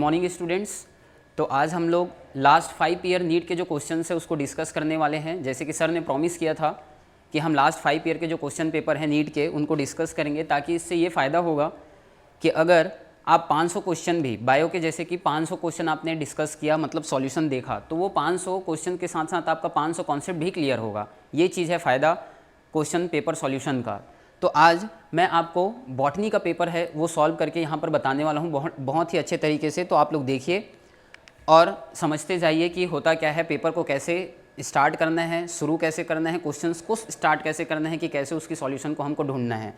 Morning students. तो आज हम लोग लास्ट 5 ईयर नीट के जो क्वेश्चन है उसको डिस्कस करने वाले हैं। जैसे कि सर ने प्रॉमिस किया था कि हम लास्ट 5 ईयर के जो क्वेश्चन पेपर हैं नीट के उनको डिस्कस करेंगे, ताकि इससे ये फ़ायदा होगा कि अगर आप 500 क्वेश्चन भी बायो के जैसे कि 500 क्वेश्चन आपने डिस्कस किया, मतलब सॉल्यूशन देखा, तो वो 500 क्वेश्चन के साथ साथ आपका 500 कॉन्सेप्ट भी क्लियर होगा। ये चीज़ है फ़ायदा क्वेश्चन पेपर सॉल्यूशन का। तो आज मैं आपको बॉटनी का पेपर है वो सॉल्व करके यहाँ पर बताने वाला हूँ बहुत ही अच्छे तरीके से। तो आप लोग देखिए और समझते जाइए कि होता क्या है, पेपर को कैसे स्टार्ट करना है, शुरू कैसे करना है, क्वेश्चंस को स्टार्ट कैसे करना है, कि कैसे उसकी सॉल्यूशन को हमको ढूंढना है।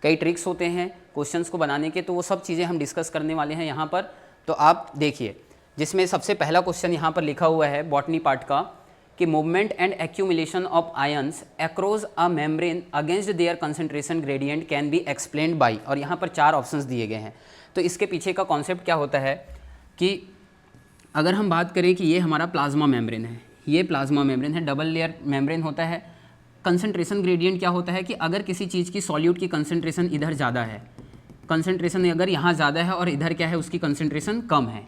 कई ट्रिक्स होते हैं क्वेश्चंस को बनाने के, तो वो सब चीज़ें हम डिस्कस करने वाले हैं यहाँ पर। तो आप देखिए, जिसमें सबसे पहला क्वेश्चन यहाँ पर लिखा हुआ है बॉटनी पार्ट का कि movement and accumulation of ions across a membrane against their concentration gradient can be explained by, और यहाँ पर 4 ऑप्शंस दिए गए हैं। तो इसके पीछे का कॉन्सेप्ट क्या होता है कि अगर हम बात करें कि ये हमारा प्लाज्मा मेम्ब्रेन है, ये प्लाज्मा मेम्ब्रेन है, डबल लेयर मेम्ब्रेन होता है। कंसंट्रेशन ग्रेडियंट क्या होता है कि अगर किसी चीज़ की सॉल्यूट की कंसंट्रेशन इधर ज़्यादा है, कंसंट्रेशन अगर यहाँ ज़्यादा है और इधर क्या है उसकी कंसंट्रेशन कम है,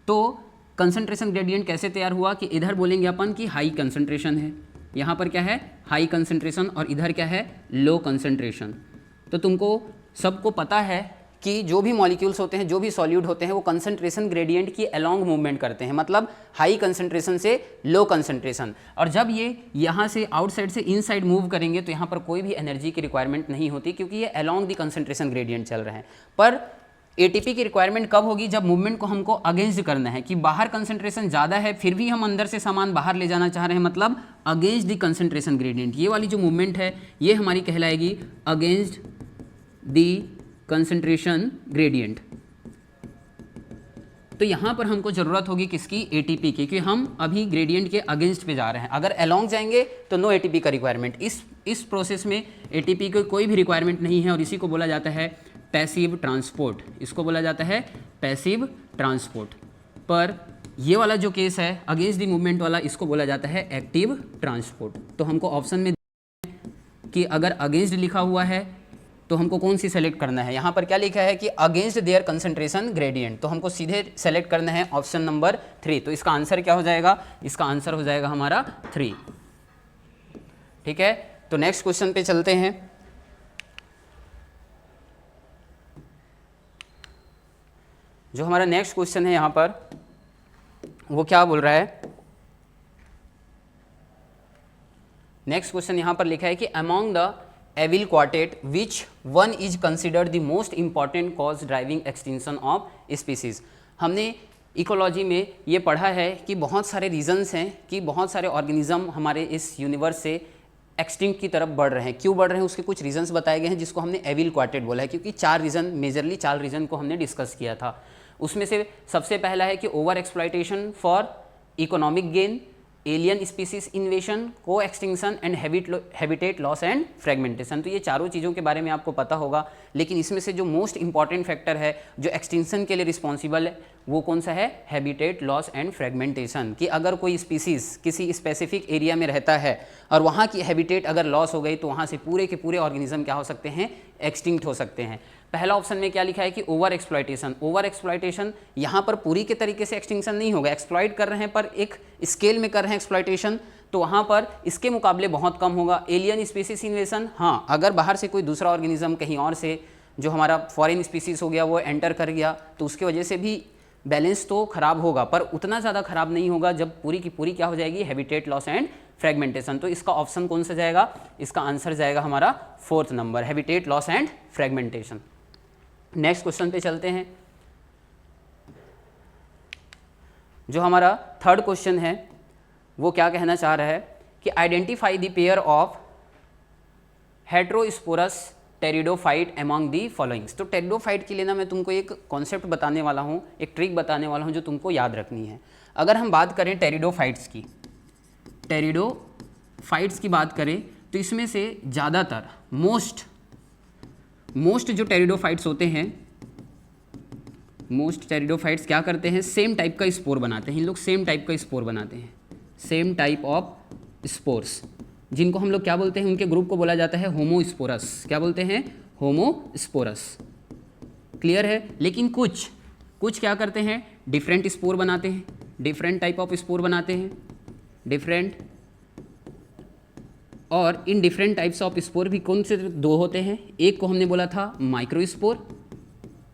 तो कंसंट्रेशन ग्रेडियंट कैसे तैयार हुआ कि इधर बोलेंगे अपन कि हाई कंसंट्रेशन है, यहाँ पर क्या है हाई कंसंट्रेशन, और इधर क्या है लो कंसंट्रेशन। तो तुमको सबको पता है कि जो भी मॉलिक्यूल्स होते हैं, जो भी सॉल्यूट होते हैं, वो कंसंट्रेशन ग्रेडियंट की अलोंग मूवमेंट करते हैं, मतलब हाई कंसंट्रेशन से लो कंसंट्रेशन। और जब ये यहाँ से आउटसाइड से इनसाइड मूव करेंगे तो यहाँ पर कोई भी एनर्जी की रिक्वायरमेंट नहीं होती, क्योंकि ये अलोंग द कंसंट्रेशन ग्रेडियंट चल रहे हैं। पर एटीपी की रिक्वायरमेंट कब होगी, जब मूवमेंट को हमको अगेंस्ट करना है, कि बाहर कंसंट्रेशन ज़्यादा है फिर भी हम अंदर से सामान बाहर ले जाना चाह रहे हैं, मतलब अगेंस्ट द कंसंट्रेशन ग्रेडियंट। ये वाली जो मूवमेंट है ये हमारी कहलाएगी अगेंस्ट द कंसंट्रेशन ग्रेडियंट। तो यहाँ पर हमको ज़रूरत होगी किसकी, एटीपी की, क्योंकि हम अभी ग्रेडियंट के अगेंस्ट पे जा रहे हैं। अगर अलोंग जाएंगे तो नो एटीपी का रिक्वायरमेंट। इस प्रोसेस में एटीपी को कोई भी रिक्वायरमेंट नहीं है, और इसी को बोला जाता है पैसिव ट्रांसपोर्ट। इसको बोला जाता है पैसिव ट्रांसपोर्ट। पर ये वाला जो केस है अगेंस्ट द मूवमेंट वाला, इसको बोला जाता है एक्टिव ट्रांसपोर्ट। तो हमको ऑप्शन में कि अगर अगेंस्ट लिखा हुआ है तो हमको कौन सी सेलेक्ट करना है। यहाँ पर क्या लिखा है कि अगेंस्ट देयर कंसंट्रेशन ग्रेडियंट, तो हमको सीधे सेलेक्ट करना है ऑप्शन नंबर 3। तो इसका आंसर क्या हो जाएगा, इसका आंसर हो जाएगा हमारा 3। ठीक है, तो नेक्स्ट क्वेश्चन पे चलते हैं। जो हमारा नेक्स्ट क्वेश्चन है यहाँ पर वो क्या बोल रहा है, नेक्स्ट क्वेश्चन यहाँ पर लिखा है कि among the evil quartet which one is considered the most important cause driving extinction of species. हमने इकोलॉजी में ये पढ़ा है कि बहुत सारे रीजंस हैं कि बहुत सारे ऑर्गेनिज्म हमारे इस यूनिवर्स से एक्सटिंक्ट की तरफ बढ़ रहे हैं। क्यों बढ़ रहे हैं उसके कुछ रीजंस बताए गए हैं, जिसको हमने एविल क्वार्टेट बोला है, क्योंकि 4 रीजन, मेजरली 4 रीजन को हमने डिस्कस किया था। उसमें से सबसे पहला है कि over exploitation for economic gain, alien species invasion, co extinction and habitat loss and fragmentation. तो ये चारों चीज़ों के बारे में आपको पता होगा, लेकिन इसमें से जो मोस्ट इंपॉर्टेंट फैक्टर है जो एक्सटिंक्शन के लिए रिस्पॉन्सिबल है वो कौन सा है, हैबिटेट लॉस एंड फ्रेगमेंटेशन। कि अगर कोई स्पीसीज किसी स्पेसिफिक एरिया में रहता है और वहाँ की हैबिटेट अगर लॉस हो गई तो वहाँ से पूरे के पूरे ऑर्गेनिज्म क्या हो सकते हैं, एक्सटिंक्ट हो सकते हैं। पहला ऑप्शन में क्या लिखा है कि ओवर एक्सप्लॉयटेशन। ओवर एक्सप्लॉयटेशन यहाँ पर पूरी के तरीके से एक्सटिंक्शन नहीं होगा, एक्सप्लॉयट कर रहे हैं पर एक स्केल में कर रहे हैं एक्सप्लॉयटेशन, तो वहाँ पर इसके मुकाबले बहुत कम होगा। एलियन स्पीसीज इन्वेशन, हाँ अगर बाहर से कोई दूसरा ऑर्गेनिज्म कहीं और से जो हमारा फॉरेन स्पीसीज हो गया वो एंटर कर गया तो उसकी वजह से भी बैलेंस तो खराब होगा, पर उतना ज़्यादा खराब नहीं होगा जब पूरी की पूरी क्या हो जाएगी, हैबिटेट लॉस एंड फ्रेगमेंटेशन। तो इसका ऑप्शन कौन सा जाएगा, इसका आंसर जाएगा हमारा 4th number, habitat loss and fragmentation. Next question पे चलते हैं। जो हमारा 3rd क्वेश्चन है वो क्या कहना चाह रहा है कि identify the pair of heterosporous pteridophyte among the followings. तो टेरिडोफाइट के लिए ना मैं तुमको एक कॉन्सेप्ट बताने वाला हूँ, एक ट्रिक बताने वाला हूँ जो तुमको याद रखनी है। अगर हम बात करें टेरिडोफाइट्स की बात करें तो इसमें से ज़्यादातर मोस्ट जो टेरिडोफाइट्स होते हैं, मोस्ट टेरिडोफाइट्स क्या करते हैं, सेम टाइप का स्पोर बनाते हैं। इन लोग सेम टाइप का स्पोर बनाते हैं, सेम टाइप ऑफ स्पोर्स, जिनको हम लोग क्या बोलते हैं, उनके ग्रुप को बोला जाता है होमोस्पोरस। क्या बोलते हैं, होमोस्पोरस। क्लियर है। लेकिन कुछ क्या करते हैं, डिफरेंट स्पोर बनाते हैं, डिफरेंट टाइप ऑफ स्पोर बनाते हैं, डिफरेंट, और in different types of spore भी कौन से दो होते हैं, एक को हमने बोला था माइक्रोस्पोर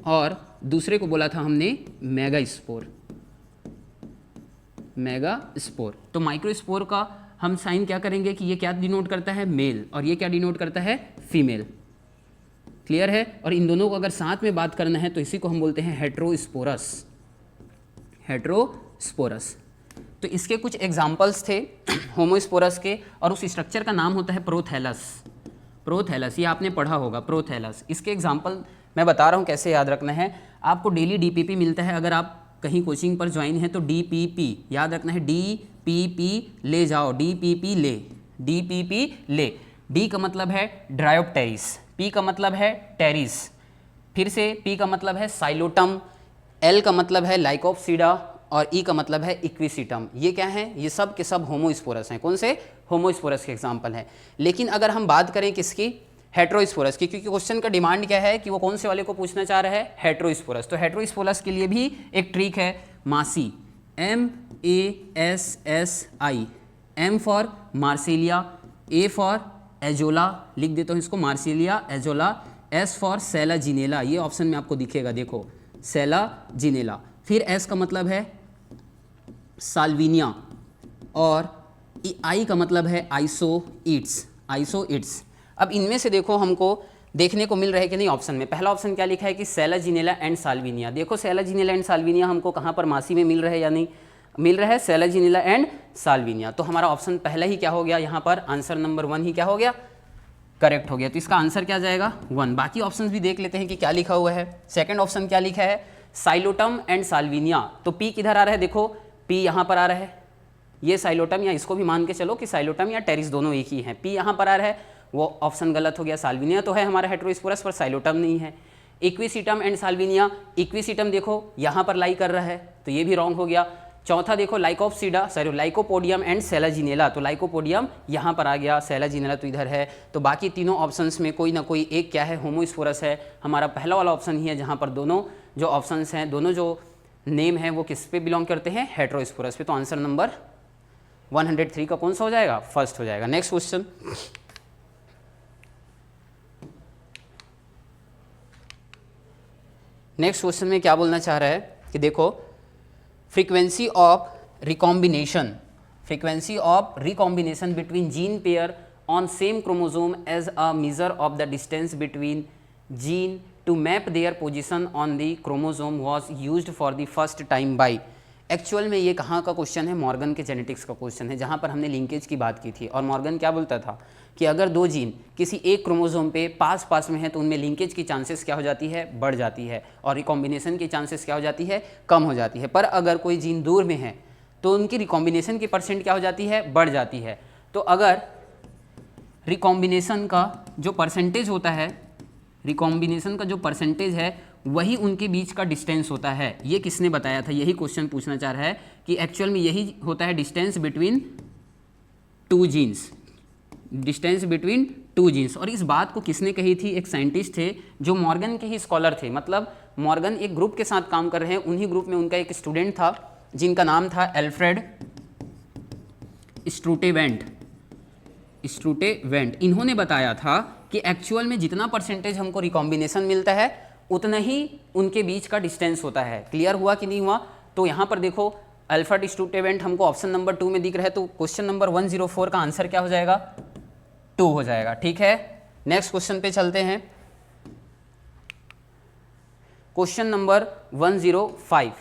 और दूसरे को बोला था हमने मेगा स्पोर, मेगा स्पोर। तो माइक्रोस्पोर का हम साइन क्या करेंगे कि ये क्या डिनोट करता है, मेल, और ये क्या डिनोट करता है, फीमेल। क्लियर है। और इन दोनों को अगर साथ में बात करना है तो इसी को हम बोलते हैं हेट्रोस्पोरस, हेट्रोस्पोरस। तो इसके कुछ एग्जाम्पल्स थे होमोस्पोरस के, और उस स्ट्रक्चर का नाम होता है प्रोथैलस, प्रोथैलस, ये आपने पढ़ा होगा प्रोथैलस। इसके एग्जाम्पल मैं बता रहा हूँ कैसे याद रखना है। आपको डेली डीपीपी मिलता है, अगर आप कहीं कोचिंग पर ज्वाइन है तो डीपीपी याद रखना है, डीपीपी ले जाओ, डीपीपी ले, डीपीपी ले। डी का मतलब है ड्रायोप्टेरिस, पी का मतलब है टेरिस, फिर से पी का मतलब है साइलोटम, एल का मतलब है लाइकोप्सिडा और ई का मतलब है इक्विसिटम। ये क्या है, ये सब के सब होमोस्पोरस हैं। कौन से, होमोस्पोरस के एग्जाम्पल हैं। लेकिन अगर हम बात करें किसकी, हेट्रोस्पोरस की, क्योंकि क्वेश्चन का डिमांड क्या है कि वो कौन से वाले को पूछना चाह रहा है, हेट्रोस्पोरस। तो हेट्रोस्पोरस के लिए भी एक ट्रिक है, मासी, MASSI, M for Marsilea, A for azolla, लिख देता हूँ इसको Marsilea azolla, S for Selaginella, ये ऑप्शन में आपको दिखेगा, देखो सेलाजिनेला। फिर S का मतलब है साल्विनिया, और I का मतलब है आइसोइट्स, आइसोइट्स। अब इनमें से देखो हमको देखने को मिल रहा है कि नहीं ऑप्शन में, पहला ऑप्शन क्या लिखा है कि सेलाजिनेला एंड साल्विनिया। देखो सेलाजिनेला एंड साल्विनिया हमको कहाँ पर मासी में मिल रहा है या नहीं मिल रहा है, सेलाजिनेला एंड साल्विनिया। तो हमारा ऑप्शन पहला ही क्या हो गया, यहाँ पर आंसर नंबर 1 ही क्या हो गया, करेक्ट हो गया। तो इसका आंसर क्या जाएगा 1। बाकी ऑप्शंस भी देख लेते हैं कि क्या लिखा हुआ है। सेकंड ऑप्शन क्या लिखा है, साइलोटम एंड साल्विनिया। तो पी किधर आ रहा है, देखो पी यहाँ पर आ रहा है, ये साइलोटम, या इसको भी मान के चलो कि साइलोटम या टेरिस दोनों एक ही हैं। पी यहाँ पर आ रहा है, वो ऑप्शन गलत हो गया। साल्विनिया तो है हमारा हेट्रोस्पोरस, पर साइलोटम नहीं है। इक्विसिटम एंड साल्विनिया, इक्विसिटम देखो यहाँ पर लाई कर रहा है, तो ये भी रॉन्ग हो गया। चौथा देखो Lycopsida, sorry lycopodium and Selaginella, तो लाइकोपोडियम यहाँ पर आ गया, सेलाजिनेला तो इधर है। तो बाकी तीनों ऑप्शंस में कोई ना कोई एक क्या है, होमोस्पोरस है। हमारा पहला वाला ऑप्शन ही है जहाँ पर दोनों जो ऑप्शंस हैं, दोनों जो नेम हैं वो किस पे बिलोंग करते हैं, हेट्रोस्पोरस पे। तो आंसर नंबर 103 का कौन सा हो जाएगा, फर्स्ट हो जाएगा। नेक्स्ट क्वेश्चन, नेक्स्ट क्वेश्चन में क्या बोलना चाह रहा है कि देखो frequency of recombination, frequency of recombination between gene pair on same chromosome as a measure of the distance between gene to map their position on the chromosome was used for the first time by. Actual में ये कहाँ का question है, Morgan के genetics का question है, जहाँ पर हमने लिंकेज की बात की थी। और मॉर्गन क्या बोलता था कि अगर दो जीन किसी एक क्रोमोसोम पे पास पास में है तो उनमें लिंकेज की चांसेस क्या हो जाती है, बढ़ जाती है, और रिकॉम्बिनेशन की चांसेस क्या हो जाती है, कम हो जाती है। पर अगर कोई जीन दूर में है तो उनकी रिकॉम्बिनेशन की परसेंट क्या हो जाती है, बढ़ जाती है। तो अगर रिकॉम्बिनेशन का जो परसेंटेज होता है, रिकॉम्बिनेशन का जो परसेंटेज है वही उनके बीच का डिस्टेंस होता है। ये किसने बताया था, यही क्वेश्चन पूछना चाह रहा है कि एक्चुअल में यही होता है distance between two genes, distance between two genes. और इस बात को किसने कही थी, एक साइंटिस्ट थे जो मॉर्गन के ही स्कॉलर थे। मतलब मॉर्गन एक ग्रुप के साथ काम कर रहे हैं, उन्हीं ग्रुप में उनका एक स्टूडेंट था जिनका नाम था एल्फ्रेड स्ट्रूटेवेंट, स्ट्रूटेवेंट। इन्होंने बताया था कि एक्चुअल में जितना परसेंटेज हमको रिकॉम्बिनेशन मिलता है उतना ही उनके बीच का डिस्टेंस होता है। क्लियर हुआ कि नहीं हुआ। तो यहाँ पर देखो अल्फ्रेड स्ट्रूटेवेंट हमको ऑप्शन नंबर 2 में दिख रहा है, तो क्वेश्चन नंबर 104 का आंसर क्या हो जाएगा, 2 हो जाएगा। ठीक है, नेक्स्ट क्वेश्चन पे चलते हैं। Question number 105,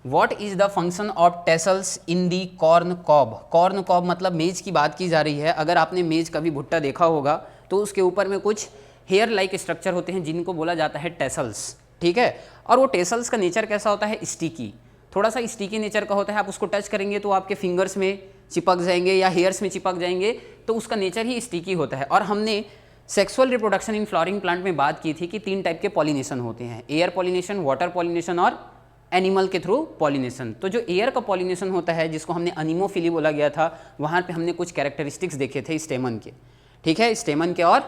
what is the function of tassels in the corn cob. Corn cob मतलब मेज की बात की जा रही है। अगर आपने मेज कभी भुट्टा देखा होगा तो उसके ऊपर में कुछ हेयर लाइक स्ट्रक्चर होते हैं जिनको बोला जाता है टेसल्स। ठीक है, और वो टेसल्स का नेचर कैसा होता है, स्टिकी, थोड़ा सा स्टिकी नेचर का होता है। आप उसको टच करेंगे तो आपके फिंगर्स में चिपक जाएंगे या हेयर्स में चिपक जाएंगे, तो उसका नेचर ही स्टिकी होता है। और हमने sexual reproduction in flowering plant में बात की थी कि 3 टाइप के पॉलिनेशन होते हैं, एयर पॉलिनेशन, वाटर पॉलिनेशन और एनिमल के थ्रू पॉलिनेशन। तो जो एयर का पॉलिनेशन होता है जिसको हमने अनीमोफिली बोला गया था, वहाँ पे हमने कुछ कैरेक्टरिस्टिक्स देखे थे स्टेमन के। ठीक है, स्टेमन के और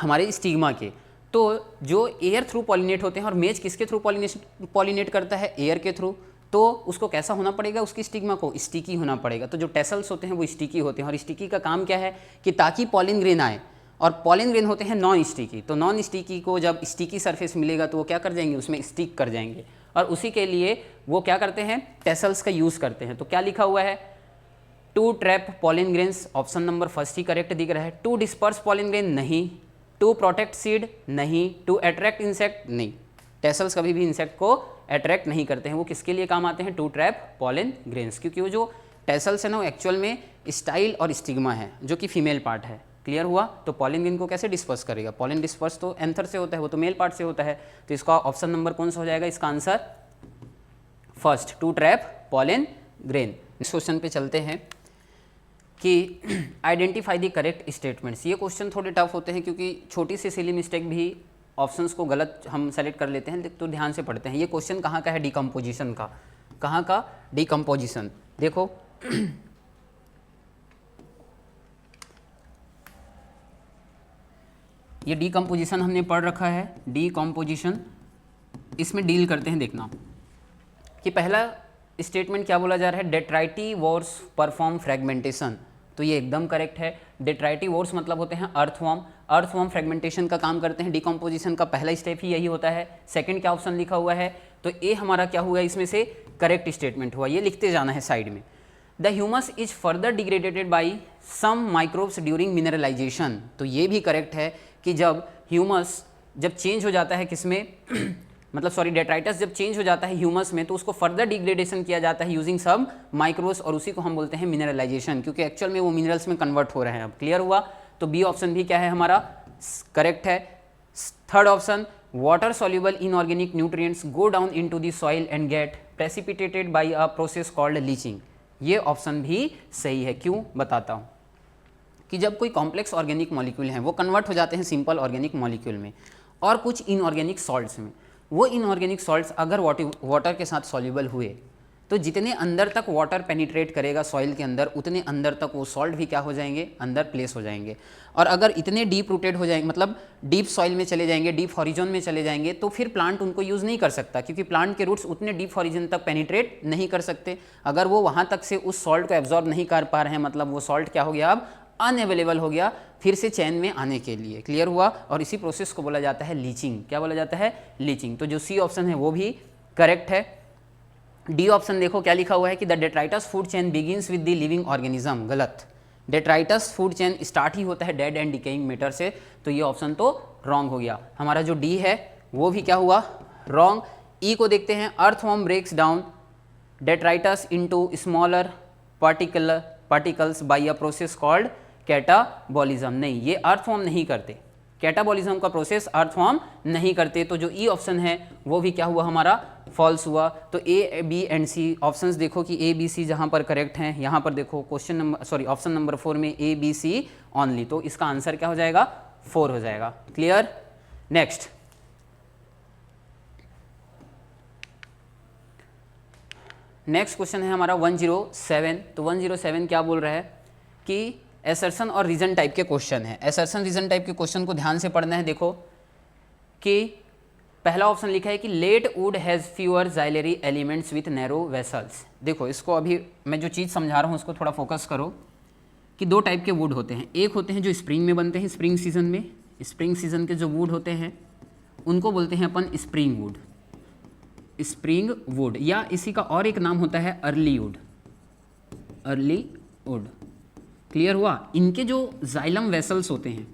हमारे स्टिग्मा के। तो जो एयर थ्रू पॉलिनेट होते हैं, और मेज किसके थ्रू पॉलिनेट करता है, एयर के थ्रू, तो उसको कैसा होना पड़ेगा, उसकी स्टिग्मा को स्टिकी होना पड़ेगा। तो जो टेसल्स होते हैं वो स्टिकी होते हैं, और स्टिकी का काम क्या है कि ताकि पॉलिन ग्रेन आए, और पॉलिन ग्रेन होते हैं नॉन स्टिकी। तो नॉन स्टिकी को जब स्टिकी सरफेस मिलेगा तो वो क्या कर जाएंगे, उसमें स्टिक कर जाएंगे, और उसी के लिए वो क्या करते हैं, टेसल्स का यूज़ करते हैं। तो क्या लिखा हुआ है, to trap pollen grains, option number first ही करेक्ट दिख रहा है। टू डिस्पर्स पॉलिन ग्रेन नहीं, टू प्रोटेक्ट सीड नहीं, टू अट्रैक्ट इंसेक्ट नहीं। टेसल्स कभी भी इंसेक्ट को अट्रैक्ट नहीं करते हैं, वो किसके लिए काम आते हैं, टू ट्रैप पॉलिन ग्रेन्स, क्योंकि वो जो टेसल्स है ना वो एक्चुअल में स्टाइल और स्टिग्मा है जो कि फीमेल पार्ट है। क्लियर हुआ। तो पॉलिन ग्रेन को कैसे डिस्पर्स करेगा, पॉलिन डिस्पर्स तो एंथर से होता है, वो तो मेल पार्ट से होता है। तो इसका ऑप्शन नंबर कौन सा हो जाएगा, इसका answer first, to trap pollen grain. इस क्वेश्चन पे चलते हैं कि आइडेंटिफाई द करेक्ट स्टेटमेंट्स। ये क्वेश्चन थोड़े टफ होते हैं क्योंकि छोटी सी सिली मिस्टेक भी ऑप्शंस को गलत हम सेलेक्ट कर लेते हैं, तो ध्यान से पढ़ते हैं। ये क्वेश्चन कहाँ का है, डिकम्पोजिशन का। कहाँ का, डिकम्पोजिशन। देखो ये डिकम्पोजिशन हमने पढ़ रखा है, डिकम्पोजिशन। इसमें डील करते हैं, देखना कि पहला स्टेटमेंट क्या बोला जा रहा है, डेट्राइटिवोर्स परफॉर्म फ्रेगमेंटेशन। तो ये एकदम करेक्ट है। डेट्राइटिवोर्स मतलब होते हैं अर्थवॉर्म। अर्थवॉर्म फ्रेगमेंटेशन का काम करते हैं। डिकम्पोजिशन का पहला स्टेप ही यही होता है। सेकंड क्या ऑप्शन लिखा हुआ है, तो ए हमारा क्या हुआ, इसमें से करेक्ट स्टेटमेंट हुआ। ये लिखते जाना है साइड में। The humus is further degraded by some microbes during mineralisation. तो ये भी करेक्ट है कि जब ह्यूमस जब चेंज हो जाता है किसमें मतलब सॉरी डेट्राइटस जब चेंज हो जाता है ह्यूमस में, तो उसको फर्दर डिग्रेडेशन किया जाता है यूजिंग सम माइक्रोब्स, और उसी को हम बोलते हैं मिनरलाइजेशन, क्योंकि एक्चुअल में वो मिनरल्स में कन्वर्ट हो रहे हैं। अब क्लियर हुआ। तो बी ऑप्शन भी क्या है हमारा, करेक्ट है। Third option, water soluble inorganic nutrients go down into the soil and get precipitated by a process called leaching. ये ऑप्शन भी सही है। क्यों, बताता हूँ कि जब कोई कॉम्प्लेक्स ऑर्गेनिक मॉलिक्यूल हैं वो कन्वर्ट हो जाते हैं सिंपल ऑर्गेनिक मॉलिक्यूल में और कुछ इनऑर्गेनिक सॉल्ट्स में। वो इनऑर्गेनिक सॉल्ट्स अगर वाटर के साथ सॉल्युबल हुए तो जितने अंदर तक वाटर पेनिट्रेट करेगा सॉइल के अंदर, उतने अंदर तक वो सॉल्ट भी क्या हो जाएंगे, अंदर प्लेस हो जाएंगे। और अगर इतने डीप रूटेड हो जाएंगे, मतलब डीप सॉइल में चले जाएंगे, डीप हॉरिजन में चले जाएंगे, तो फिर प्लांट उनको यूज़ नहीं कर सकता, क्योंकि प्लांट के रूट्स उतने डीप हॉरिजन तक पेनिट्रेट नहीं कर सकते। अगर वो वहाँ तक से उस सॉल्ट को एब्जॉर्ब नहीं कर पा रहे हैं, मतलब वो सॉल्ट क्या हो गया, अब अनअवेलेबल हो गया फिर से चैन में आने के लिए। क्लियर हुआ। और इसी प्रोसेस को बोला जाता है लीचिंग। क्या बोला जाता है, लीचिंग। तो जो सी ऑप्शन है वो भी करेक्ट है। डी ऑप्शन देखो क्या लिखा हुआ है कि the detritus food chain begins with the living organism. गलत। डेट्राइटस फूड चेन स्टार्ट ही होता है डेड एंड डिकेइंग मैटर से, तो ये ऑप्शन तो रॉन्ग हो गया। हमारा जो डी है वो भी क्या हुआ, रॉन्ग। ई को देखते हैं, earthworm breaks down detritus into smaller particles by a process called catabolism. नहीं, ये अर्थवॉर्म नहीं करते, कैटाबॉलिज्म का प्रोसेस अर्थवॉर्म नहीं करते। तो जो ई ऑप्शन है वो भी क्या हुआ हमारा, फॉल्स हुआ। तो A B and C options देखो कि ए बी सी जहाँ पर करेक्ट हैं, यहाँ पर देखो question number sorry option number 4 में ए बी सी ऑनली, तो इसका आंसर क्या हो जाएगा, 4 हो जाएगा। क्लियर। नेक्स्ट क्वेश्चन है हमारा 107। तो 107 क्या बोल रहा है कि एसर्शन और रीजन टाइप के क्वेश्चन है। एसर्शन रीजन टाइप के क्वेश्चन को ध्यान से पढ़ना है। देखो कि पहला ऑप्शन लिखा है कि late wood has fewer xylary elements with narrow vessels. देखो इसको अभी मैं जो चीज़ समझा रहा हूँ उसको थोड़ा फोकस करो कि दो टाइप के वुड होते हैं। एक होते हैं जो स्प्रिंग में बनते हैं, स्प्रिंग सीजन में। स्प्रिंग सीजन के जो वुड होते हैं उनको बोलते हैं अपन स्प्रिंग वुड, स्प्रिंग वुड, या इसी का और एक नाम होता है early would, early would. Clear हुआ। इनके जो जाइलम वेसल्स होते हैं,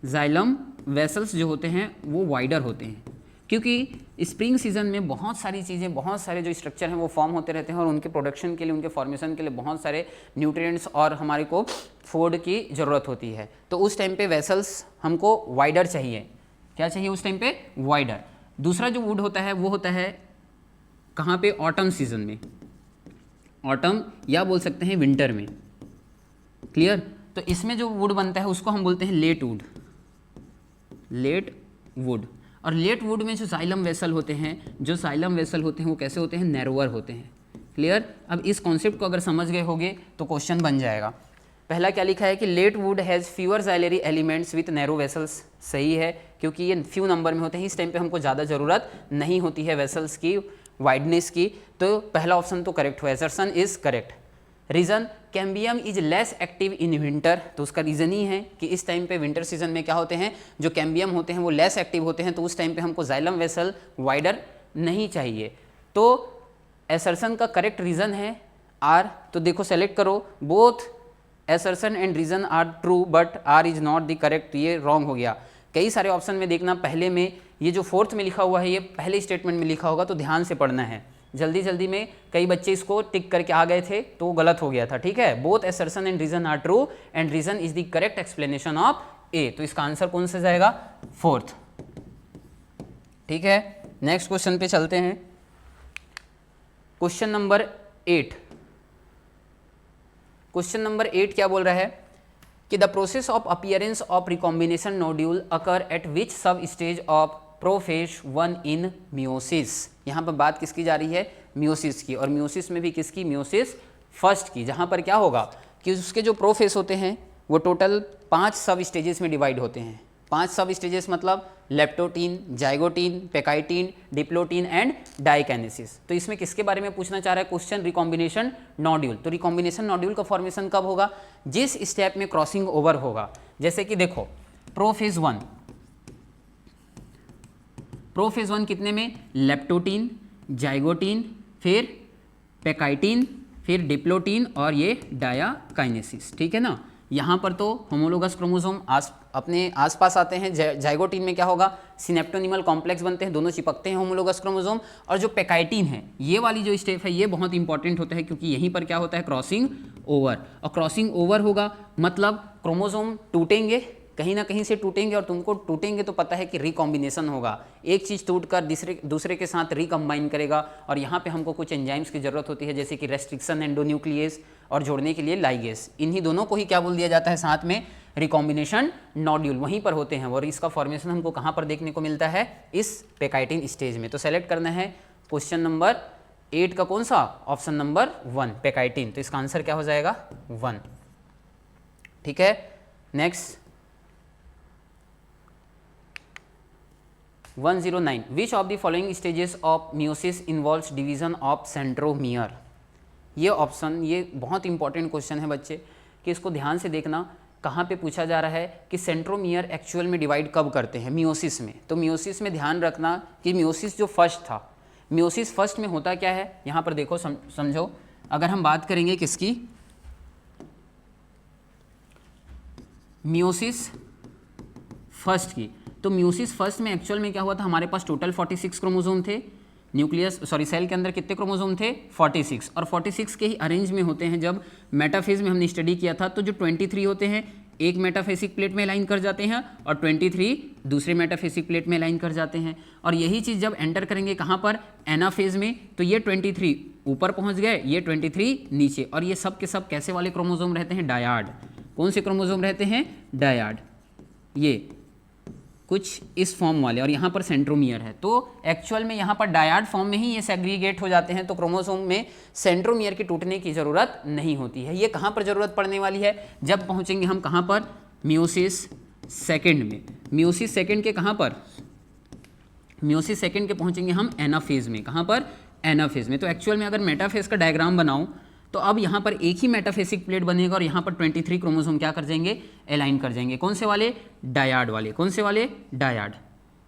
जाइलम वेसल्स जो होते हैं वो वाइडर होते हैं, क्योंकि स्प्रिंग सीजन में बहुत सारी चीज़ें, बहुत सारे जो स्ट्रक्चर हैं वो फॉर्म होते रहते हैं और उनके प्रोडक्शन के लिए, उनके फॉर्मेशन के लिए बहुत सारे न्यूट्रिएंट्स और हमारे को फूड की ज़रूरत होती है। तो उस टाइम पे वेसल्स हमको वाइडर चाहिए। क्या चाहिए उस टाइम पे, वाइडर। दूसरा जो वुड होता है वो होता है कहाँ पे, ऑटम सीजन में, ऑटम या बोल सकते हैं विंटर में। क्लियर। तो इसमें जो वुड बनता है उसको हम बोलते हैं लेट वुड, लेट वुड। और लेट वुड में जो जाइलम वेसल होते हैं, जो जाइलम वेसल होते हैं वो कैसे होते हैं, नैरोअर होते हैं। क्लियर। अब इस कॉन्सेप्ट को अगर समझ गए होगे तो क्वेश्चन बन जाएगा। पहला क्या लिखा है कि late wood has fewer xylary elements with narrow vessels. सही है, क्योंकि ये फ्यू नंबर में होते हैं, इस टाइम पे हमको ज़्यादा ज़रूरत नहीं होती है वेसल्स की वाइडनेस की। तो पहला ऑप्शन तो करेक्ट हुआ, assertion is correct. Reason, cambium is less active in winter, तो उसका रीज़न ही है कि इस टाइम पे विंटर सीजन में क्या होते हैं, जो कैम्बियम होते हैं वो लेस एक्टिव होते हैं, तो उस टाइम पे हमको जाइलम वेसल वाइडर नहीं चाहिए। तो एसर्शन का करेक्ट रीज़न है आर। तो देखो सेलेक्ट करो, both assertion and reason are true but R is not the correct, ये रॉन्ग हो गया। कई सारे ऑप्शन में देखना, पहले में ये जो फोर्थ में लिखा हुआ है ये पहले स्टेटमेंट में लिखा होगा, तो ध्यान से पढ़ना है। जल्दी जल्दी में कई बच्चे इसको टिक करके आ गए थे तो वो गलत हो गया था, ठीक है। Both assertion and reason are true and reason is the correct explanation of A, तो इसका आंसर कौन सा जाएगा, फोर्थ, ठीक है। नेक्स्ट क्वेश्चन पे चलते हैं। Question number 8। क्वेश्चन नंबर 8 क्या बोल रहा है कि the process of appearance of recombination nodule occur at which sub stage of prophase 1 in meiosis. यहाँ पर बात किसकी जा रही है, मियोसिस की, और मियोसिस में भी किसकी, मियोसिस फर्स्ट की, जहाँ पर क्या होगा कि उसके जो प्रोफेज होते हैं वो टोटल 5 सब स्टेजेस में डिवाइड होते हैं। 5 सब स्टेजेस मतलब leptotene, zygotene, pachytene, diplotene and diakinesis. तो इसमें किसके बारे में पूछना चाह रहा है क्वेश्चन, रिकॉम्बिनेशन नोड्यूल। तो रिकॉम्बिनेशन नोड्यूल का फॉर्मेशन कब होगा, जिस स्टेप में क्रॉसिंग ओवर होगा। जैसे कि देखो प्रोफेज 1, प्रोफेज 1 कितने में, लेप्टोटीन, जाइगोटीन, फिर पेकाइटीन, फिर डिप्लोटीन और ये डायाकाइनेसिस, ठीक है ना। यहाँ पर तो होमोलोगस क्रोमोसोम अपने आसपास आते हैं। जाइगोटीन में क्या होगा, सिनेप्टोनिमल कॉम्प्लेक्स बनते हैं, दोनों चिपकते हैं होमोलोगस क्रोमोसोम। और जो पेकाइटीन है, ये वाली जो स्टेप है ये बहुत इंपॉर्टेंट होता है, क्योंकि यहीं पर क्या होता है, क्रॉसिंग ओवर। और क्रॉसिंग ओवर होगा मतलब क्रोमोसोम टूटेंगे, कहीं ना कहीं से टूटेंगे, और तुमको टूटेंगे तो पता है कि रिकॉम्बिनेशन होगा, एक चीज़ टूटकर दूसरे के साथ रिकम्बाइन करेगा। और यहाँ पे हमको कुछ एंजाइम्स की ज़रूरत होती है, जैसे कि रेस्ट्रिक्शन एंडोन्यूक्लियस और जोड़ने के लिए लाइगेस। इन्हीं दोनों को ही क्या बोल दिया जाता है साथ में, रिकॉम्बिनेशन नोड्यूल वहीं पर होते हैं। और इसका फॉर्मेशन हमको कहाँ पर देखने को मिलता है, इस पेकाइटिन स्टेज में। तो सेलेक्ट करना है क्वेश्चन नंबर 8 का कौन सा, ऑप्शन नंबर 1 पेकाइटिन। तो इसका आंसर क्या हो जाएगा, 1, ठीक है। Next 109, which of the following stages of meiosis involves division of centromere. ये ऑप्शन, ये बहुत इंपॉर्टेंट क्वेश्चन है बच्चे, कि इसको ध्यान से देखना। कहाँ पे पूछा जा रहा है कि सेंट्रोमियर एक्चुअल में डिवाइड कब करते हैं, मियोसिस में। तो मियोसिस में ध्यान रखना कि मियोसिस जो फर्स्ट था, मियोसिस फर्स्ट में होता क्या है, यहाँ पर देखो समझो। अगर हम बात करेंगे किसकी, मियोसिस फर्स्ट की, तो मियोसिस फर्स्ट में एक्चुअल में क्या हुआ था, हमारे पास टोटल 46 क्रोमोसोम थे। सेल के अंदर कितने क्रोमोसोम थे, 46, और 46 के ही अरेंज में होते हैं। जब मेटाफेज में हमने स्टडी किया था तो जो 23 होते हैं एक मेटाफेसिक प्लेट में अलाइन कर जाते हैं, और 23 दूसरे मेटाफेसिक प्लेट में अलाइन कर जाते हैं। और यही चीज़ जब एंटर करेंगे कहाँ पर, एनाफेज में, तो ये 23 ऊपर पहुँच गए, ये 23 नीचे। और ये सब के सब कैसे वाले क्रोमोसोम रहते हैं, डायाड। कौन से क्रोमोसोम रहते हैं, डायाड, ये कुछ इस फॉर्म वाले, और यहाँ पर सेंट्रोमियर है। तो एक्चुअल में यहाँ पर डायाड फॉर्म में ही ये सेग्रीगेट हो जाते हैं, तो क्रोमोसोम में सेंट्रोमियर की टूटने की ज़रूरत नहीं होती है। ये कहाँ पर ज़रूरत पड़ने वाली है, जब पहुँचेंगे हम कहाँ पर, मियोसिस सेकेंड में। मियोसिस सेकेंड के कहाँ पर, मियोसिस सेकेंड के पहुँचेंगे हम एनाफेज में। कहाँ पर, एनाफेज में। तो एक्चुअल में अगर मेटाफेज का डायग्राम बनाऊँ तो अब यहाँ पर एक ही मेटाफेसिक प्लेट बनेगा, और यहाँ पर 23 क्रोमोसोम क्या कर जाएंगे, अलाइन कर जाएंगे। कौन से वाले, डायाड वाले। कौन से वाले, डायाड।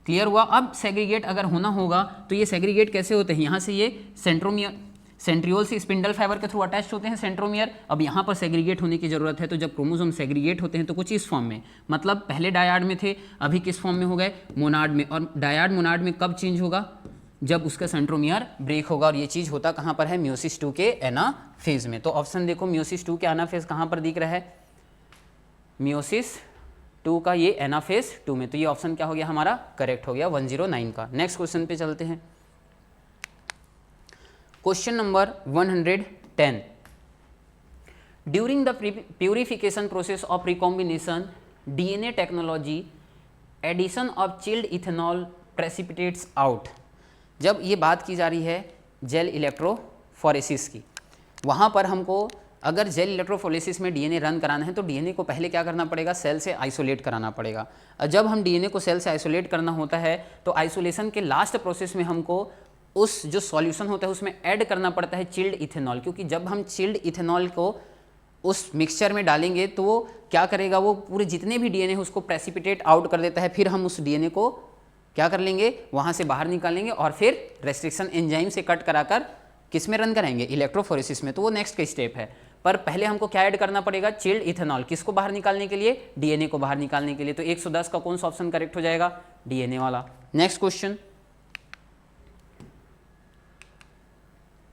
क्लियर हुआ। अब सेग्रीगेट अगर होना होगा तो ये सेग्रीगेट कैसे होते हैं, यहाँ से ये सेंट्रोमियर, सेंट्रियोल से स्पिंडल फाइबर के थ्रू अटैच होते हैं सेंट्रोमियर। अब यहाँ पर सेग्रीगेट होने की जरूरत है, तो जब क्रोमोसोम सेग्रीगेट होते हैं तो कुछ इस फॉर्म में, मतलब पहले डायाड में थे, अभी किस फॉर्म में हो गए, मोनाड में। और डायाड मोनाड में कब चेंज होगा, जब उसका सेंट्रोमियर ब्रेक होगा। और ये चीज़ होता कहाँ पर है, मियोसिस 2 के एनाफेज में। तो ऑप्शन देखो, मियोसिस 2 के एनाफेज कहाँ पर दिख रहा है, मियोसिस 2 का ये एनाफेज 2 में। तो ये ऑप्शन क्या हो गया हमारा, करेक्ट हो गया 109 का। नेक्स्ट क्वेश्चन पे चलते हैं। Question number 110, during the purification process of recombination DNA technology addition of chilled ethanol precipitates out. जब ये बात की जा रही है जेल इलेक्ट्रोफोरेसिस की, वहाँ पर हमको अगर जेल इलेक्ट्रोफोरेसिस में डीएनए रन कराना है तो डीएनए को पहले क्या करना पड़ेगा, सेल से आइसोलेट कराना पड़ेगा। जब हम डीएनए को सेल से आइसोलेट करना होता है तो आइसोलेशन के लास्ट प्रोसेस में हमको उस जो सॉल्यूशन होता है उसमें ऐड करना पड़ता है चिल्ड इथेनॉल, क्योंकि जब हम चिल्ड इथेनॉल को उस मिक्सचर में डालेंगे तो वो क्या करेगा, वो पूरे जितने भी डीएनए उसको प्रेसिपिटेट आउट कर देता है। फिर हम उस डीएनए को क्या कर लेंगे, वहाँ से बाहर निकालेंगे और फिर रेस्ट्रिक्शन एंजाइम से कट कराकर किस में रन कराएंगे, इलेक्ट्रोफोरेसिस में। तो वो नेक्स्ट का स्टेप है, पर पहले हमको क्या ऐड करना पड़ेगा, चिल्ड इथेनॉल। किसको बाहर निकालने के लिए, डीएनए को बाहर निकालने के लिए। तो 110 का कौन सा ऑप्शन करेक्ट हो जाएगा, डीएनए वाला। Next question,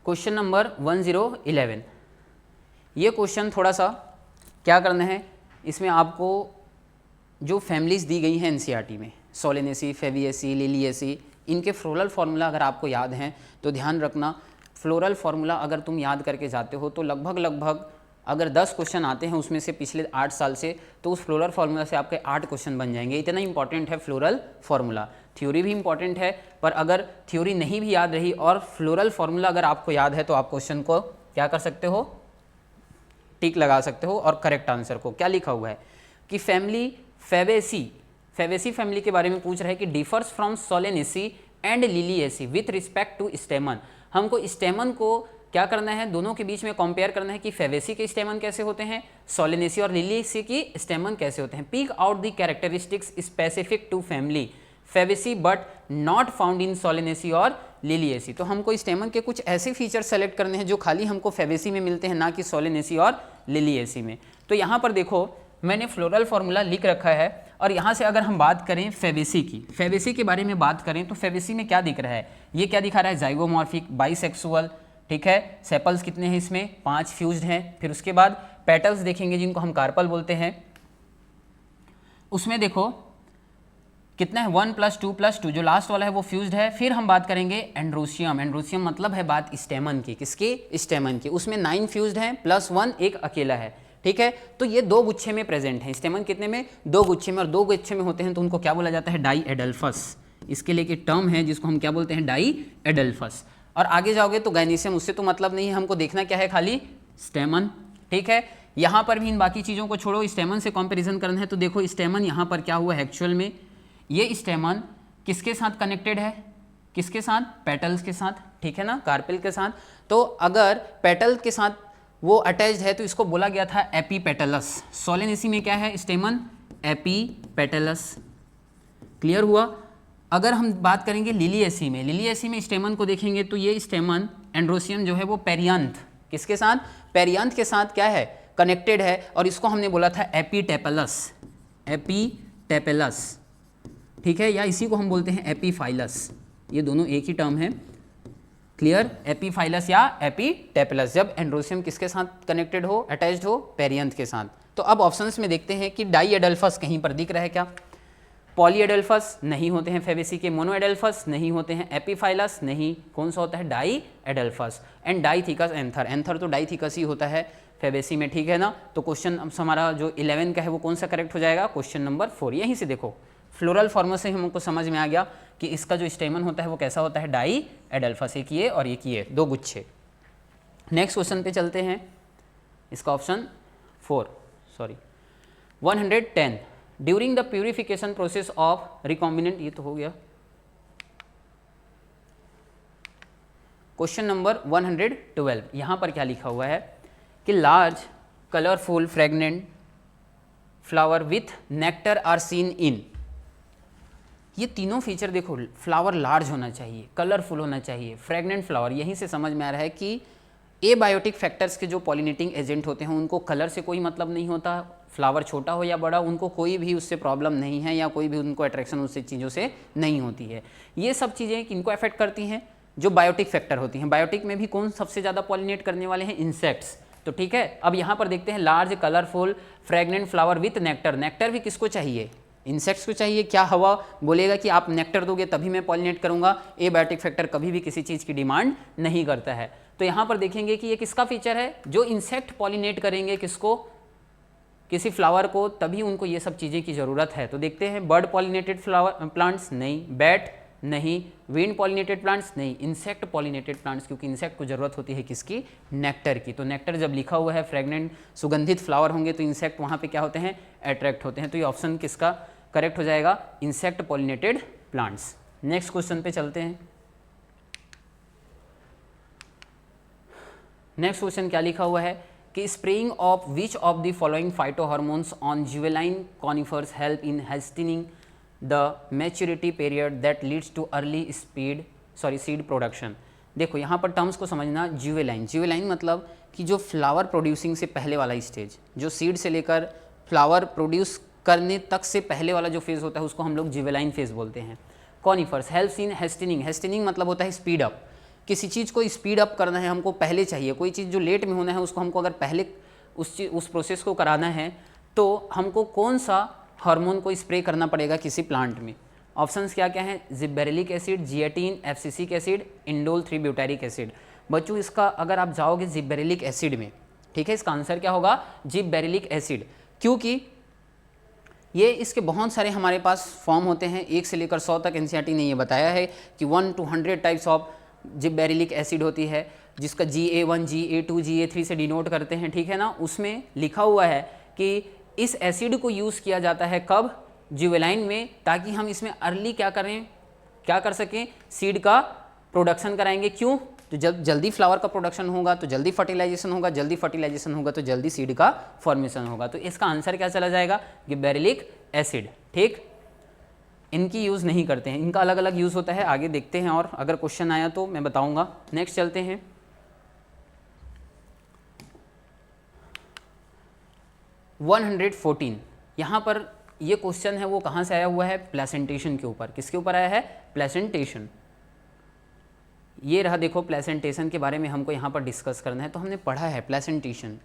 question number 1011। ये क्वेश्चन थोड़ा सा क्या करना है, इसमें आपको जो फैमिलीज दी गई हैं एनसीईआरटी में, सोलेनेसी, फेबिएसी, लिलिएसी, इनके फ्लोरल फार्मूला अगर आपको याद हैं तो ध्यान रखना, फ्लोरल फार्मूला अगर तुम याद करके जाते हो तो लगभग अगर 10 क्वेश्चन आते हैं उसमें से पिछले 8 साल से, तो उस फ्लोरल फार्मूला से आपके 8 क्वेश्चन बन जाएंगे। इतना इंपॉर्टेंट है फ्लोरल फार्मूला। थ्योरी भी इंपॉर्टेंट है, पर अगर थ्योरी नहीं भी याद रही और फ्लोरल फार्मूला अगर आपको याद है तो आप क्वेश्चन को क्या कर सकते हो, टिक लगा सकते हो और करेक्ट आंसर को। क्या लिखा हुआ है कि फैमिली फेबेसी फैमिली के बारे में पूछ रहा है कि differs from Solanaceae and Liliaceae with respect to stamen. हमको स्टेमन को क्या करना है, दोनों के बीच में कंपेयर करना है कि फेबेसी के स्टेमन कैसे होते हैं, सोलेनेसी और लिलिएसी की स्टेमन कैसे होते हैं। Pick out the characteristics specific to family Fabaceae but not found in Solanaceae और लिलिएसी। तो हमको स्टेमन के कुछ ऐसे फीचर सेलेक्ट करने हैं जो खाली हमको फेबेसी में मिलते हैं, ना कि सोलेनेसी और लिलिएसी में। तो यहाँ पर देखो मैंने फ्लोरल फार्मूला लिख रखा है, और यहाँ से अगर हम बात करें फेबेसी के बारे में बात करें तो फेबेसी में क्या दिख रहा है, ये क्या दिखा रहा है, जाइगोमॉर्फिक, बाइसेक्सुअल, ठीक है। सेपल्स कितने हैं इसमें, 5 फ्यूज्ड हैं। फिर उसके बाद पेटल्स देखेंगे जिनको हम कार्पल बोलते हैं, उसमें देखो कितना है, 1 + 2 + 2, जो लास्ट वाला है वो फ्यूज्ड है। फिर हम बात करेंगे एंड्रोसियम मतलब है बात स्टेमन की, किसके, स्टेमन की, उसमें 9 फ्यूज्ड हैं +1 एक अकेला है, ठीक है। तो ये 2 गुच्छे में प्रेजेंट है, स्टेमन कितने में, 2 गुच्छे में, और 2 गुच्छे में होते हैं तो उनको क्या बोला जाता है, डाई एडल्फस। इसके लिए एक टर्म है जिसको हम क्या बोलते हैं, डाई एडल्फस। और आगे जाओगे तो गाइनीशियम, उससे तो मतलब नहीं है, हमको देखना क्या है, खाली स्टेमन, ठीक है। यहाँ पर भी इन बाकी चीज़ों को छोड़ो, स्टेमन से कंपैरिजन करना है। तो देखो स्टेमन यहाँ पर क्या हुआ है, एक्चुअल में ये स्टेमन किसके साथ कनेक्टेड है, किसके साथ, पेटल्स के साथ, ठीक है ना, कार्पेल के साथ। तो अगर पेटल के साथ वो अटैच्ड है तो इसको बोला गया था एपीपेटलस। सोलेनेसी में क्या है, स्टेमन एपीपेटलस, क्लियर हुआ। अगर हम बात करेंगे लिलिएसी में स्टेमन को देखेंगे तो ये स्टेमन एंड्रोसियम जो है वो पेरियांथ, किसके साथ, पेरियांथ के साथ क्या है, कनेक्टेड है, और इसको हमने बोला था एपीटेपलस, ठीक है, या इसी को हम बोलते हैं एपीफाइलस। ये दोनों एक ही टर्म है, क्लियर, एपीफाइलस या एपीटेपलस, जब एंड्रोसियम किसके साथ कनेक्टेड हो, अटैच्ड हो, पेरियांथ के साथ। तो अब ऑप्शंस में देखते हैं कि डाई एडल्फस कहीं पर दिख रहा है क्या, पॉली एडल्फस नहीं होते हैं फेबेसी के, मोनो एडल्फस नहीं होते हैं, एपीफाइलस नहीं, कौन सा होता है, डाई एडल्फस, एंड डाईथिकस एंथर तो डाईथिकस ही होता है फेबेसी में, ठीक है ना। तो क्वेश्चन हमारा जो 11 का है वो कौन सा करेक्ट हो जाएगा, क्वेश्चन नंबर 4। यहीं से देखो फ्लोरल फॉर्म से हमको समझ में आ गया कि इसका जो स्टेमन होता है वो कैसा होता है, डाई एडल्फस, एक ये और एक ये, 2 गुच्छे। नेक्स्ट क्वेश्चन पे चलते हैं, इसका option 110 during the purification process of recombinant, ये तो हो गया। क्वेश्चन नंबर 112, यहाँ पर क्या लिखा हुआ है कि large colourful fragrant flower with nectar are seen in. ये तीनों फीचर देखो, फ्लावर लार्ज होना चाहिए, कलरफुल होना चाहिए, फ्रेगनेंट फ्लावर, यहीं से समझ में आ रहा है कि एबायोटिक फैक्टर्स के जो पॉलिनेटिंग एजेंट होते हैं उनको कलर से कोई मतलब नहीं होता, फ्लावर छोटा हो या बड़ा उनको कोई भी उससे प्रॉब्लम नहीं है, या कोई भी उनको अट्रैक्शन उससे चीज़ों से नहीं होती है। ये सब चीज़ें किनको अफेक्ट करती हैं, जो बायोटिक फैक्टर होती हैं। बायोटिक में भी कौन सबसे ज़्यादा पॉलिनेट करने वाले हैं, इंसेक्ट्स। तो ठीक है, अब यहाँ पर देखते हैं large colourful fragrant flower with nectar. Nectar भी किसको चाहिए, इंसेक्ट्स को चाहिए। क्या हवा बोलेगा कि आप नेक्टर दोगे तभी मैं पॉलिनेट करूंगा, एबायोटिक फैक्टर कभी भी किसी चीज़ की डिमांड नहीं करता है। तो यहाँ पर देखेंगे कि ये किसका फीचर है, जो इंसेक्ट पॉलिनेट करेंगे किसको, किसी फ्लावर को, तभी उनको ये सब चीज़ें की ज़रूरत है। तो देखते हैं बर्ड पॉलिनेटेड फ्लावर प्लांट्स नहीं, बैट नहीं। विंड पॉलिनेटेड प्लांट्स नहीं। इंसेक्ट पॉलिनेटेड प्लांट्स, क्योंकि इंसेक्ट को जरूरत होती है किसकी, नेक्टर की। तो नेक्टर जब लिखा हुआ है फ्रेगनेंट सुगंधित फ्लावर होंगे तो इंसेक्ट वहाँ पे क्या होते हैं, अट्रैक्ट होते हैं। तो ये ऑप्शन किसका करेक्ट हो जाएगा, insect pollinated plants. Next question पे चलते हैं। नेक्स्ट क्वेश्चन क्या लिखा हुआ है कि spraying of which of the following phyto hormones on जुवेलाइन conifers help in hastening the maturity period that leads to early seed production. देखो यहाँ पर टर्म्स को समझना। जुवेलाइन, जुवेलाइन मतलब कि जो फ्लावर प्रोड्यूसिंग से पहले वाला स्टेज, जो सीड से लेकर फ्लावर प्रोड्यूस करने तक से पहले वाला जो फेज़ होता है उसको हम लोग जुवेलाइन फेज़ बोलते हैं। कॉनिफर्स हेल्प्स इन हेस्टनिंग, हेस्टनिंग मतलब होता है स्पीड अप। किसी चीज़ को स्पीड अप करना है हमको, पहले चाहिए। कोई चीज़ जो लेट में होना है उसको हमको अगर पहले उस प्रोसेस को कराना है तो हमको कौन सा हार्मोन को स्प्रे करना पड़ेगा किसी प्लांट में। ऑप्शंस क्या क्या हैं, gibberellic acid, zeatin, abscisic acid, indole 3 butyric acid. बच्चों इसका अगर आप जाओगे जिबेरेलिक एसिड में, ठीक है, इसका आंसर क्या होगा, जिबेरेलिक एसिड। क्योंकि ये इसके बहुत सारे हमारे पास फॉर्म होते हैं, 1 से लेकर 100 तक एनसीईआरटी ने ये बताया है कि 1 to 100 टाइप्स ऑफ जिबेरेलिक एसिड होती है, जिसका GA1, GA2, GA3 से डिनोट करते हैं, ठीक है ना। उसमें लिखा हुआ है कि इस एसिड को यूज़ किया जाता है कब, जुवेलाइन में, ताकि हम इसमें अर्ली क्या कर सकें, सीड का प्रोडक्शन कराएंगे। क्यों, तो जब जल्दी फ्लावर का प्रोडक्शन होगा तो जल्दी फर्टिलाइजेशन होगा, जल्दी फर्टिलाइजेशन होगा तो जल्दी सीड का फॉर्मेशन होगा। तो इसका आंसर क्या चला जाएगा, गिबेरेलिक एसिड। ठीक, इनकी यूज़ नहीं करते हैं, इनका अलग अलग यूज़ होता है, आगे देखते हैं और अगर क्वेश्चन आया तो मैं बताऊंगा। नेक्स्ट चलते हैं। (114) यहाँ पर ये क्वेश्चन है वो कहाँ से आया हुआ है, प्लेसेंटेशन के ऊपर। किसके ऊपर आया है, प्लेसेंटेशन। ये रहा, देखो प्लेसेंटेशन के बारे में हमको यहाँ पर डिस्कस करना है। तो हमने पढ़ा है प्लेसेंटेशन,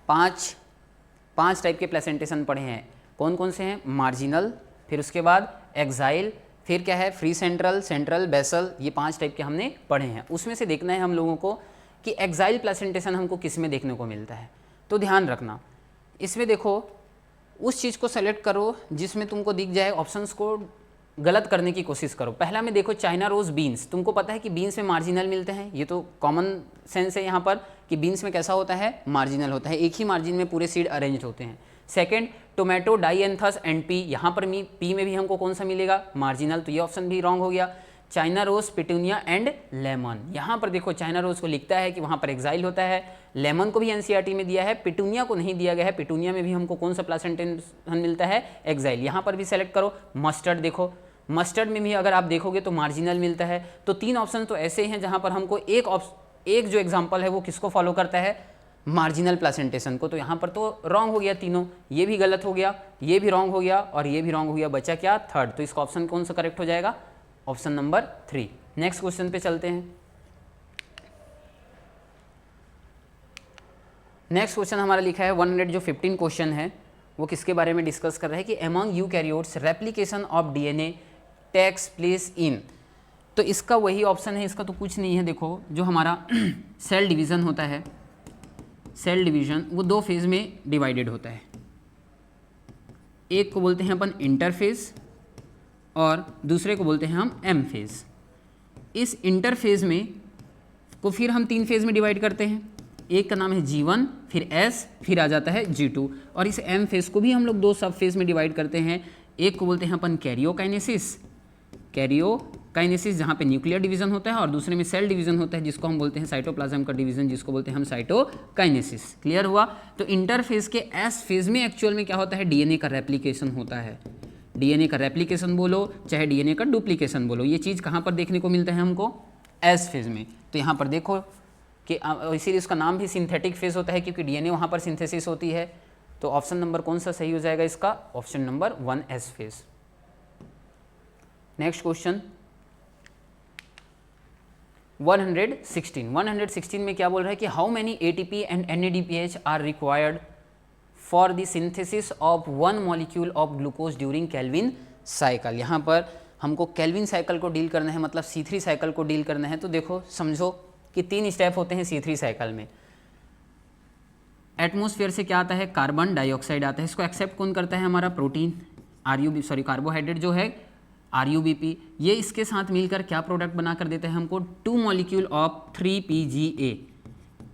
पांच टाइप के प्लेसेंटेशन पढ़े हैं। कौन कौन से हैं, मार्जिनल, फिर उसके बाद एक्साइल, फिर क्या है फ्री सेंट्रल, सेंट्रल, बेसल। ये 5 टाइप के हमने पढ़े हैं। उसमें से देखना है हम लोगों को कि एक्साइल प्लेसेंटेशन हमको किस में देखने को मिलता है। तो ध्यान रखना, इसमें देखो उस चीज़ को सेलेक्ट करो जिसमें तुमको दिख जाए, ऑप्शंस को गलत करने की कोशिश करो। पहला में देखो चाइना रोज बीन्स, तुमको पता है कि बीन्स में मार्जिनल मिलते हैं, ये तो कॉमन सेंस है यहाँ पर कि बीन्स में कैसा होता है, मार्जिनल होता है, एक ही मार्जिन में पूरे सीड अरेंज होते हैं। सेकंड, टोमेटो डाइएंथस एंड पी, यहाँ पर पी में भी हमको कौन सा मिलेगा, मार्जिनल, तो ये ऑप्शन भी रॉन्ग हो गया। China rose, petunia and lemon, यहाँ पर देखो चाइना रोज को लिखता है कि वहाँ पर एक्साइल होता है, लेमन को भी एनसीईआरटी में दिया है, पिटूनिया को नहीं दिया गया है। पिटूनिया में भी हमको कौन सा प्लेसेंटेशन मिलता है, एक्साइल, यहाँ पर भी सेलेक्ट करो। मस्टर्ड देखो, मस्टर्ड में भी अगर आप देखोगे तो मार्जिनल मिलता है। तो 3 ऑप्शन तो ऐसे हैं जहाँ पर हमको एक जो एग्जाम्पल है वो किसको फॉलो करता है, मार्जिनल प्लेसेंटेशन को। तो यहाँ पर तो रॉन्ग हो गया तीनों, ये भी गलत हो गया, ये भी रॉन्ग हो गया और ये भी रॉन्ग हो गया, बचा क्या, थर्ड। तो इसका ऑप्शन कौन सा करेक्ट हो जाएगा, ऑप्शन नंबर 3। नेक्स्ट क्वेश्चन पे चलते हैं। नेक्स्ट क्वेश्चन हमारा लिखा है 115 क्वेश्चन है, वो किसके बारे में डिस्कस कर रहा है कि among eukaryotes replication of DNA takes place in. तो इसका वही ऑप्शन है, इसका तो कुछ नहीं है। देखो जो हमारा सेल डिवीज़न होता है, सेल डिवीज़न वो 2 फेज़ में डिवाइडेड होता है। एक को बोलते हैं अपन इंटरफेज और दूसरे को बोलते हैं हम एम फेज़। इस इंटरफेज में को फिर हम 3 फेज़ में डिवाइड करते हैं। एक का नाम है G1, फिर S, फिर आ जाता है G2। और इस एम फेज़ को भी हम लोग 2 सब फेज़ में डिवाइड करते हैं। एक को बोलते हैं अपन कैरियोकाइनेसिस, जहाँ पे न्यूक्लियर डिवीजन होता है, और दूसरे में सेल डिवीजन होता है जिसको हम बोलते हैं साइटोप्लाज्म का डिवीजन, जिसको बोलते हैं हम साइटोकाइनेसिस। क्लियर हुआ। तो इंटरफेज के एस फेज में एक्चुअल में क्या होता है, डीएनए का रेप्लिकेशन होता है। डीएनए का रेप्लिकेशन बोलो चाहे डीएनए का डुप्लीकेशन बोलो, ये चीज़ कहाँ पर देखने को मिलता है हमको, एस फेज में। तो यहाँ पर देखो कि इसीलिए इसका नाम भी सिंथेटिक फेज होता है क्योंकि डीएनए वहाँ पर सिंथेसिस होती है। तो ऑप्शन नंबर कौन सा सही हो जाएगा इसका, option number 1 S phase. Next question 116 में क्या बोल रहा है कि how many ATP and NADPH are required for the synthesis of 1 molecule of glucose during Calvin cycle. यहाँ पर हमको केल्विन साइकिल को डील करना है, मतलब C3 साइकिल को डील करना है। तो देखो समझो कि 3 स्टेप होते हैं C3 साइकिल में। एटमॉस्फेयर से क्या आता है, कार्बन डाइऑक्साइड आता है, इसको एक्सेप्ट कौन करता है, हमारा प्रोटीन, कार्बोहाइड्रेट जो है RUBP, ये इसके साथ मिलकर क्या प्रोडक्ट बना कर देता है हमको 2 मॉलिक्यूल ऑफ 3PGA।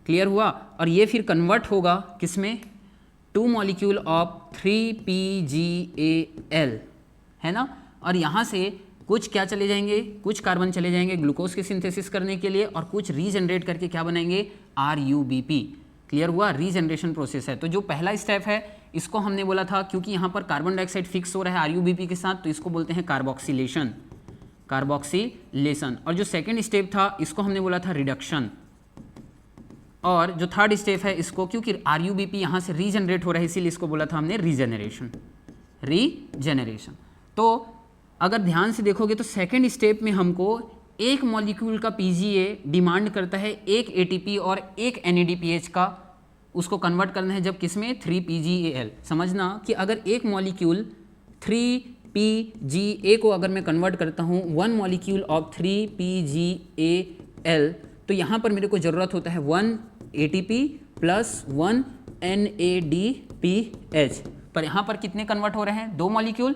क्लियर हुआ? और ये फिर कन्वर्ट होगा किसमें? 2 मॉलिक्यूल ऑफ 3PGAL, है ना। और यहाँ से कुछ क्या चले जाएंगे, कुछ कार्बन चले जाएंगे ग्लूकोज की सिंथेसिस करने के लिए, और कुछ रीजनरेट करके क्या बनाएंगे? RUBP। क्लियर हुआ? रीजनरेशन प्रोसेस है। तो जो पहला स्टेप है इसको हमने बोला था, क्योंकि यहाँ पर कार्बन डाइऑक्साइड फिक्स हो रहा है RUBP के साथ, तो इसको बोलते हैं कार्बोक्सिलेशन, कार्बोक्सिलेशन। और जो सेकेंड स्टेप था इसको हमने बोला था रिडक्शन, और जो थर्ड स्टेप है इसको, क्योंकि RUBP यहाँ से रीजनरेट हो रहा है इसीलिए इसको बोला था हमने रीजनरेशन, रीजनरेशन। तो अगर ध्यान से देखोगे तो सेकेंड स्टेप में हमको एक मॉलिक्यूल का PGA डिमांड करता है एक ATP और एक NADPH का, उसको कन्वर्ट करना है जब किसमें? 3PGAL। समझना कि अगर एक मॉलिक्यूल 3PGA को अगर मैं कन्वर्ट करता हूँ 1 मॉलिक्यूल ऑफ 3PGAL, तो यहाँ पर मेरे को ज़रूरत होता है 1 ATP प्लस 1 NADPH। पर यहाँ पर कितने कन्वर्ट हो रहे हैं? 2 मॉलिक्यूल,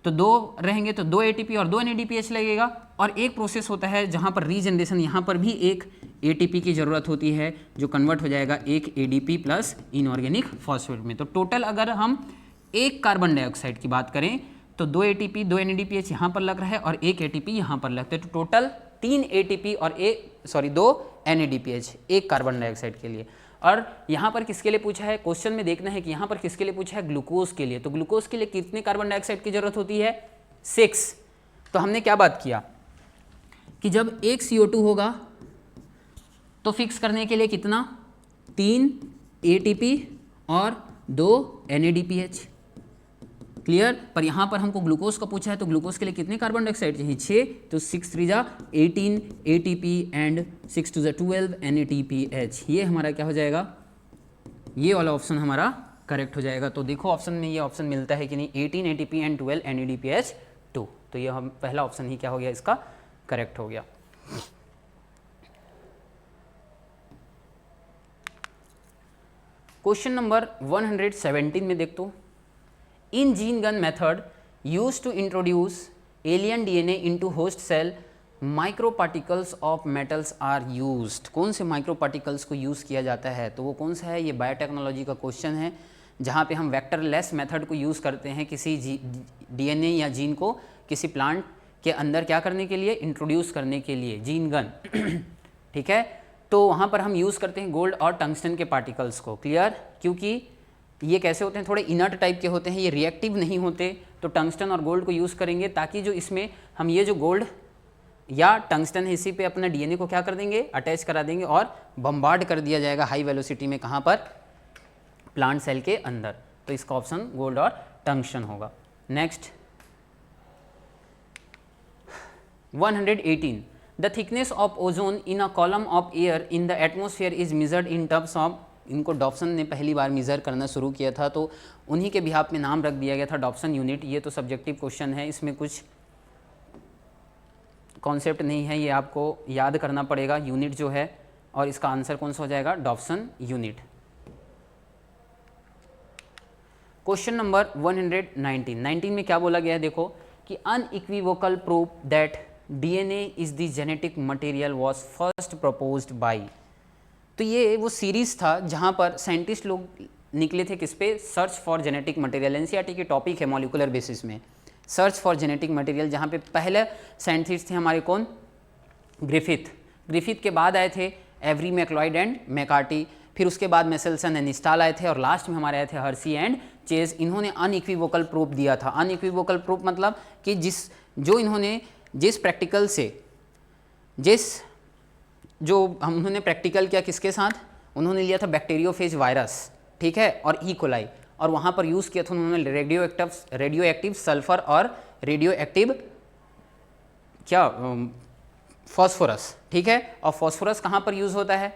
तो 2 रहेंगे तो 2 ATP और 2 NADPH लगेगा। और एक प्रोसेस होता है जहाँ पर रीजनरेशन, यहाँ पर भी एक ATP की ज़रूरत होती है जो कन्वर्ट हो जाएगा एक ADP प्लस इनऑर्गेनिक फॉस्फेट में। तो टोटल अगर हम एक कार्बन डाइऑक्साइड की बात करें तो 2 ATP 2 NADPH यहाँ पर लग रहा है और एक ATP यहाँ पर लगता है, तो टोटल 3 ATP और 2 NADPH एक कार्बन डाइऑक्साइड के लिए। और यहाँ पर किसके लिए पूछा है? क्वेश्चन में देखना है कि यहाँ पर किसके लिए पूछा है? ग्लूकोज के लिए। तो ग्लूकोज के लिए कितने कार्बन डाइऑक्साइड की जरूरत होती है? 6। तो हमने क्या बात किया कि जब एक CO2 होगा तो फिक्स करने के लिए कितना? 3 ATP और 2 NADPH। क्लियर? पर यहाँ पर हमको ग्लूकोज का पूछा है तो ग्लूकोज के लिए कितने कार्बन डाइऑक्साइड चाहिए? 6। तो 6 3 जा 18 ATP एंड 6 2 जा 12 NADPH। ये हमारा क्या हो जाएगा? ये वाला ऑप्शन हमारा करेक्ट हो जाएगा। तो देखो ऑप्शन में ये ऑप्शन मिलता है कि नहीं? 18 ATP एंड 12 NADPH 2। तो ये हम पहला ऑप्शन ही क्या हो गया? इसका करेक्ट हो गया। क्वेश्चन नंबर 117 में देख तो, in gene gun method use to introduce alien DNA into host cell micro particles of metals are used. कौन से माइक्रो पार्टिकल्स को यूज़ किया जाता है? तो वो कौन सा है? ये बायोटेक्नोलॉजी का क्वेश्चन है जहाँ पे हम वेक्टरलेस मेथड को यूज़ करते हैं किसी DNA या जीन को किसी प्लांट के अंदर क्या करने के लिए? इंट्रोड्यूस करने के लिए, जीन गन। ठीक है, तो वहाँ पर हम यूज़ करते हैं गोल्ड और टंगस्टन के पार्टिकल्स को। क्लियर? क्योंकि ये कैसे होते हैं? थोड़े इनर्ट टाइप के होते हैं, ये रिएक्टिव नहीं होते, तो टंगस्टन और गोल्ड को यूज़ करेंगे ताकि जो इसमें हम ये जो गोल्ड या टंगस्टन है इसी पे अपना DNA को क्या कर देंगे? अटैच करा देंगे और बम्बार्ड कर दिया जाएगा हाई वेलोसिटी में। कहाँ पर? प्लांट सेल के अंदर। तो इसका ऑप्शन गोल्ड और टंगस्टन होगा। Next 118, the thickness of ozone in a column of air in the atmosphere is measured in terms of. इनको डॉप्सन ने पहली बार मेज़र करना शुरू किया था, तो उन्हीं के बिहाफ में नाम रख दिया गया था डॉप्सन यूनिट। ये तो सब्जेक्टिव क्वेश्चन है, इसमें कुछ कॉन्सेप्ट नहीं है, ये आपको याद करना पड़ेगा यूनिट जो है, और इसका आंसर कौन सा हो जाएगा? Dobson unit. क्वेश्चन नंबर 119 में क्या बोला गया है? देखो कि unequivocal proof that DNA is the genetic material was first proposed by. तो ये वो सीरीज था जहाँ पर साइंटिस्ट लोग निकले थे किस पे? Search for genetic material. NCERT की टॉपिक है मॉलिकुलर बेसिस में, सर्च फॉर जेनेटिक मटेरियल, जहाँ पे पहले साइंटिस्ट थे हमारे कौन? ग्रिफिथ के बाद आए थे एवरी मैक्लॉयड एंड मैकार्टी, फिर उसके बाद मेसेल्सन एंड स्टाल आए थे, और लास्ट में हमारे आए थे हर्सी एंड चेज। इन्होंने अनइक्विवोकल प्रूफ दिया था। अनइक्विवोकल प्रूफ मतलब कि इन्होंने जिस प्रैक्टिकल से उन्होंने प्रैक्टिकल किया किसके साथ? उन्होंने लिया था बैक्टीरियोफेज वायरस, ठीक है, और ई कोलाई, और वहाँ पर यूज़ किया था उन्होंने रेडियो एक्टिव सल्फर और रेडियो एक्टिव फॉस्फोरस, ठीक है। और फॉस्फोरस कहाँ पर यूज़ होता है?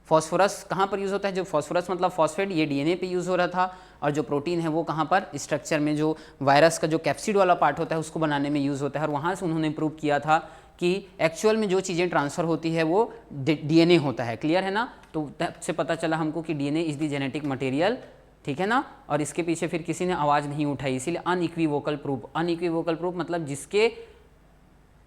फॉस्फोरस कहाँ पर यूज़ होता है? जो फॉस्फोरस मतलब फॉस्फेट, ये DNA पे यूज़ हो रहा था, और जो प्रोटीन है वो कहाँ पर? स्ट्रक्चर में, जो वायरस का जो कैप्सिड वाला पार्ट होता है उसको बनाने में यूज़ होता है। और वहाँ से उन्होंने प्रूव किया था कि एक्चुअल में जो चीज़ें ट्रांसफ़र होती है वो DNA होता है। क्लियर है ना? तो तब से पता चला हमको कि DNA is the genetic material ठीक है ना, और इसके पीछे फिर किसी ने आवाज़ नहीं उठाई, इसीलिए अनइक्विवोकल प्रूफ। अनइक्विवोकल प्रूफ मतलब जिसके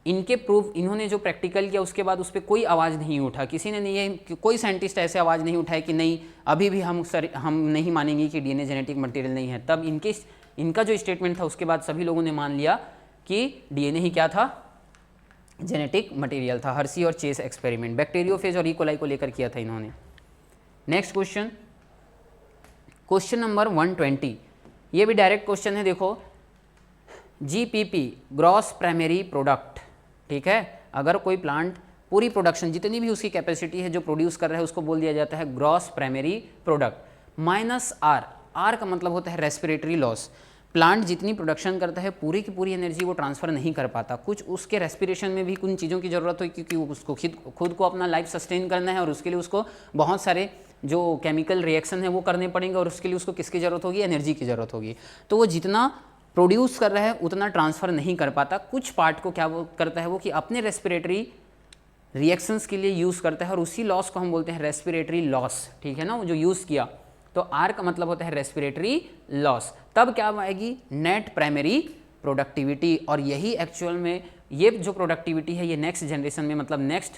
इनके प्रूफ इन्होंने जो प्रैक्टिकल किया उसके बाद उस पर कोई आवाज़ नहीं उठा, किसी ने नहीं, ये कोई साइंटिस्ट ऐसे आवाज़ नहीं उठाए कि नहीं अभी भी हम नहीं मानेंगे कि डीएनए जेनेटिक मटेरियल नहीं है। तब इनका जो स्टेटमेंट था उसके बाद सभी लोगों ने मान लिया कि डीएनए ही क्या था, जेनेटिक मटेरियल था। हर्सी और चेस एक्सपेरिमेंट बैक्टीरियोफेज और इकोलाई को लेकर किया था इन्होंने। नेक्स्ट क्वेश्चन, क्वेश्चन नंबर 120, ये भी डायरेक्ट क्वेश्चन है। देखो, जीपीपी ग्रॉस प्राइमरी प्रोडक्ट, ठीक है, अगर कोई प्लांट पूरी प्रोडक्शन जितनी भी उसकी कैपेसिटी है जो प्रोड्यूस कर रहा है उसको बोल दिया जाता है gross primary product. Minus R, R का मतलब होता है रेस्पिरेटरी लॉस। प्लांट जितनी प्रोडक्शन करता है पूरी की पूरी एनर्जी वो ट्रांसफ़र नहीं कर पाता, कुछ उसके रेस्पिरेशन में भी कुछ चीज़ों की ज़रूरत हो, क्योंकि उसको खुद को अपना लाइफ सस्टेन करना है और उसके लिए उसको बहुत सारे जो केमिकल रिएक्शन है वो करने पड़ेंगे और उसके लिए उसको किसकी ज़रूरत होगी, एनर्जी की ज़रूरत होगी। तो वो जितना प्रोड्यूस कर रहा है उतना ट्रांसफ़र नहीं कर पाता। कुछ पार्ट को क्या वो करता है वो कि अपने रेस्पिरेटरी रिएक्शंस के लिए यूज़ करता है और उसी लॉस को हम बोलते हैं रेस्पिरेटरी लॉस, ठीक है ना, वो जो यूज़ किया। तो आर का मतलब होता है रेस्पिरेटरी लॉस। तब क्या आएगी, नेट प्राइमरी प्रोडक्टिविटी, और यही एक्चुअल में ये जो प्रोडक्टिविटी है ये नेक्स्ट जनरेशन में मतलब नेक्स्ट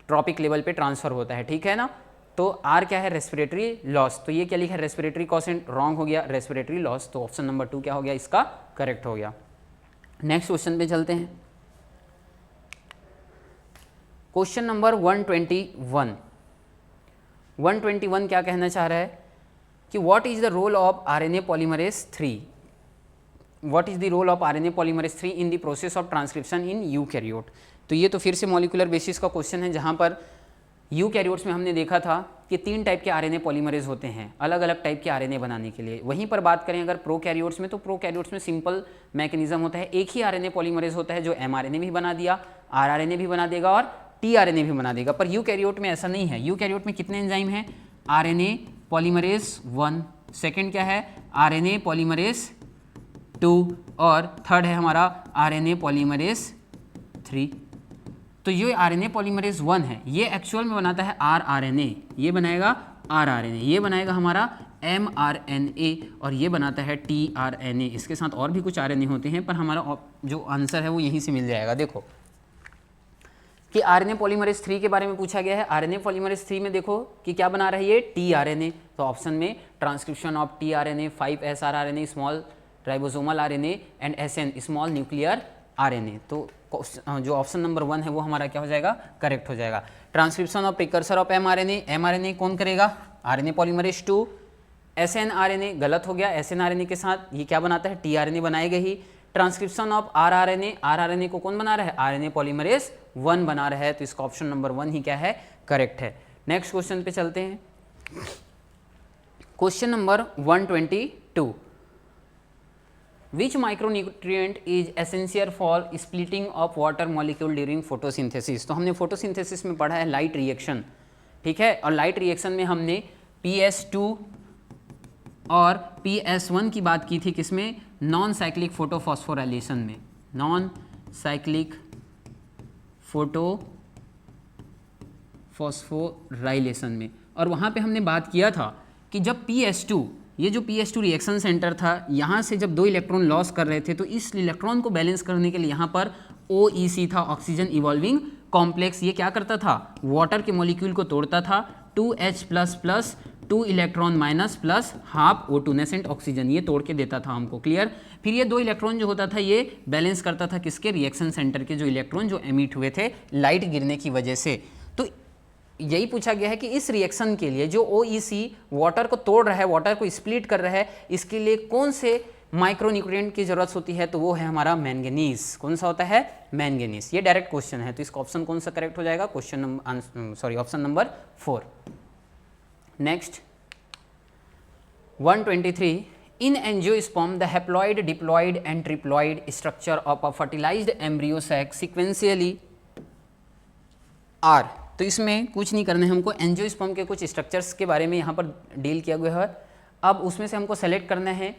ट्रॉपिक लेवल पे ट्रांसफ़र होता है, ठीक है ना। तो आर क्या है, रेस्पिरेटरी लॉस। तो ये क्या लिखा है, रेस्पिरेटरी कॉसेंट, रॉन्ग हो गया, रेस्पिरेटरी लॉस। तो ऑप्शन नंबर 2 क्या हो गया, इसका करेक्ट हो गया। नेक्स्ट क्वेश्चन पे चलते हैं, क्वेश्चन नंबर 121। 121 क्या कहना चाह रहा है कि what is the role of RNA polymerase 3, what is the role of RNA polymerase 3 in the process of transcription in eukaryote. तो ये तो फिर से मॉलिक्यूलर बेसिस का क्वेश्चन है, जहाँ पर यूकैरियोट्स में हमने देखा था कि 3 टाइप के आरएनए पॉलीमरेज होते हैं अलग अलग टाइप के आरएनए बनाने के लिए। वहीं पर बात करें अगर प्रोकैरियोट्स में, तो प्रोकैरियोट्स में सिंपल मैकेनिज्म होता है, एक ही आरएनए पॉलीमरेज होता है जो एमआरएनए भी बना दिया, आरआरएनए भी बना देगा और टीआरएनए भी बना देगा। पर यूकैरियोट में ऐसा नहीं है। यूकैरियोट में कितने एंजाइम हैं, आरएनए पॉलीमरेज 1, सेकेंड क्या है आरएनए पॉलीमरेज 2 और थर्ड है हमारा आरएनए पॉलीमरेज 3। तो ये आरएनए पॉलीमरेज 1 है, ये एक्चुअल में बनाता है आरआरएनए, ये बनाएगा आरआरएनए, ये बनाएगा हमारा एमआरएनए और ये बनाता है टीआरएनए। इसके साथ और भी कुछ आरएनए होते हैं, पर हमारा जो आंसर है वो यहीं से मिल जाएगा। देखो कि आरएनए पॉलीमरेज 3 के बारे में पूछा गया है। आरएनए पॉलीमरेज 3 में देखो कि क्या बना रहा है ये, टीआरएनए। तो ऑप्शन में transcription of tRNA, 5s rRNA small ribosomal RNA and SN small nuclear RNA. तो जो ऑप्शन नंबर 1 है वो हमारा क्या हो जाएगा, करेक्ट हो जाएगा। Transcription of precursor of mRNA, mRNA कौन करेगा, आरएनए पॉलीमरेज 2। एसएन आरएनए गलत हो गया, एसएन आरएनए के साथ ये क्या बनाता है, टीआरएनए बनाएगा ही। ट्रांसक्रिप्शन ऑफ आरआरएनए, आरआरएनए को कौन बना रहा है, आरएनए पॉलीमरेज 1 बना रहा है। तो इसका ऑप्शन नंबर 1 ही क्या है, करेक्ट है। नेक्स्ट क्वेश्चन पे चलते हैं, question number 122। Which micronutrient is essential for splitting of water molecule during photosynthesis? तो हमने photosynthesis में पढ़ा है लाइट रिएक्शन, ठीक है, और लाइट रिएक्शन में हमने PS2 और PS1 की बात की थी, किसमें, नॉन साइक्लिक फोटोफॉस्फोराइलेशन में, नॉन साइक्लिक फोटोफॉस्फोराइलेशन में। और वहाँ पे हमने बात किया था कि जब PS2, ये जो PS2 रिएक्शन सेंटर था, यहाँ से जब 2 इलेक्ट्रॉन लॉस कर रहे थे तो इस इलेक्ट्रॉन को बैलेंस करने के लिए यहाँ पर OEC था, ऑक्सीजन इवॉल्विंग कॉम्प्लेक्स। ये क्या करता था, वाटर के मॉलिक्यूल को तोड़ता था, 2H++ 2 electron minus plus half O2 nascent oxygen, ये तोड़ के देता था हमको, क्लियर। फिर ये 2 इलेक्ट्रॉन जो होता था ये बैलेंस करता था किसके, रिएक्शन सेंटर के जो इलेक्ट्रॉन जो एमिट हुए थे लाइट गिरने की वजह से। तो यही पूछा गया है कि इस रिएक्शन के लिए जो OEC वाटर को तोड़ रहा है, वाटर को स्प्लिट कर रहा है, इसके लिए कौन से माइक्रोन्यूट्रिएंट की जरूरत होती है, तो वो है हमारा मैंगनीज। कौन सा होता है, मैंगनीज। ये डायरेक्ट क्वेश्चन है, तो इसका ऑप्शन कौन सा करेक्ट हो जाएगा, option number 4। Next 123। In angiosperm the haploid, diploid and triploid structure of a fertilized embryo sac sequentially are. तो इसमें कुछ नहीं करना है हमको, एंजियोस्पर्म के कुछ स्ट्रक्चर्स के बारे में यहाँ पर डील किया गया है। अब उसमें से हमको सेलेक्ट करना है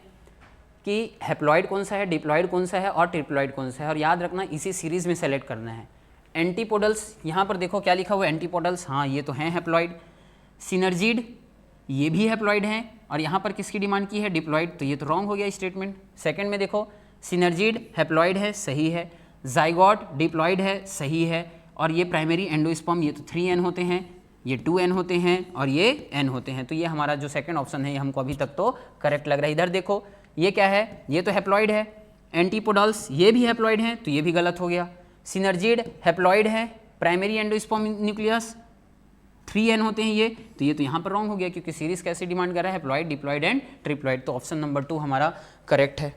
कि हैप्लॉइड कौन सा है, डिप्लॉइड कौन सा है और ट्रिप्लॉइड कौन सा है, और याद रखना इसी सीरीज में सेलेक्ट करना है। एंटीपोडल्स, यहाँ पर देखो क्या लिखा हुआ है, एंटीपोडल्स, हाँ ये तो हैं हैप्लॉइड। सिनर्जिड, ये भी हैप्लॉइड हैं, और यहाँ पर किसकी डिमांड की है, डिप्लॉइड, तो ये तो रॉन्ग हो गया स्टेटमेंट। सेकंड में देखो सिनर्जिड हैप्लॉइड है, सही है, जाइगोट डिप्लॉइड है, सही है, और ये प्राइमरी एंडोस्पर्म, ये तो 3n होते हैं, ये 2n होते हैं और ये n होते हैं, तो ये हमारा जो सेकंड ऑप्शन है ये हमको अभी तक तो करेक्ट लग रहा है। इधर देखो ये क्या है, ये तो हैप्लॉइड है, एंटीपोडल्स ये भी हैप्लॉइड हैं, तो ये भी गलत हो गया। सिनर्जिड हैप्लॉइड है, प्राइमरी एंडोस्पर्म न्यूक्लियस 3n होते हैं ये, तो ये तो यहाँ पर रॉन्ग हो गया क्योंकि सीरीज कैसे डिमांड कर रहा है, हैप्लॉइड, डिप्लॉइड एंड ट्रिप्लॉइड, तो ऑप्शन नंबर 2 हमारा करेक्ट है।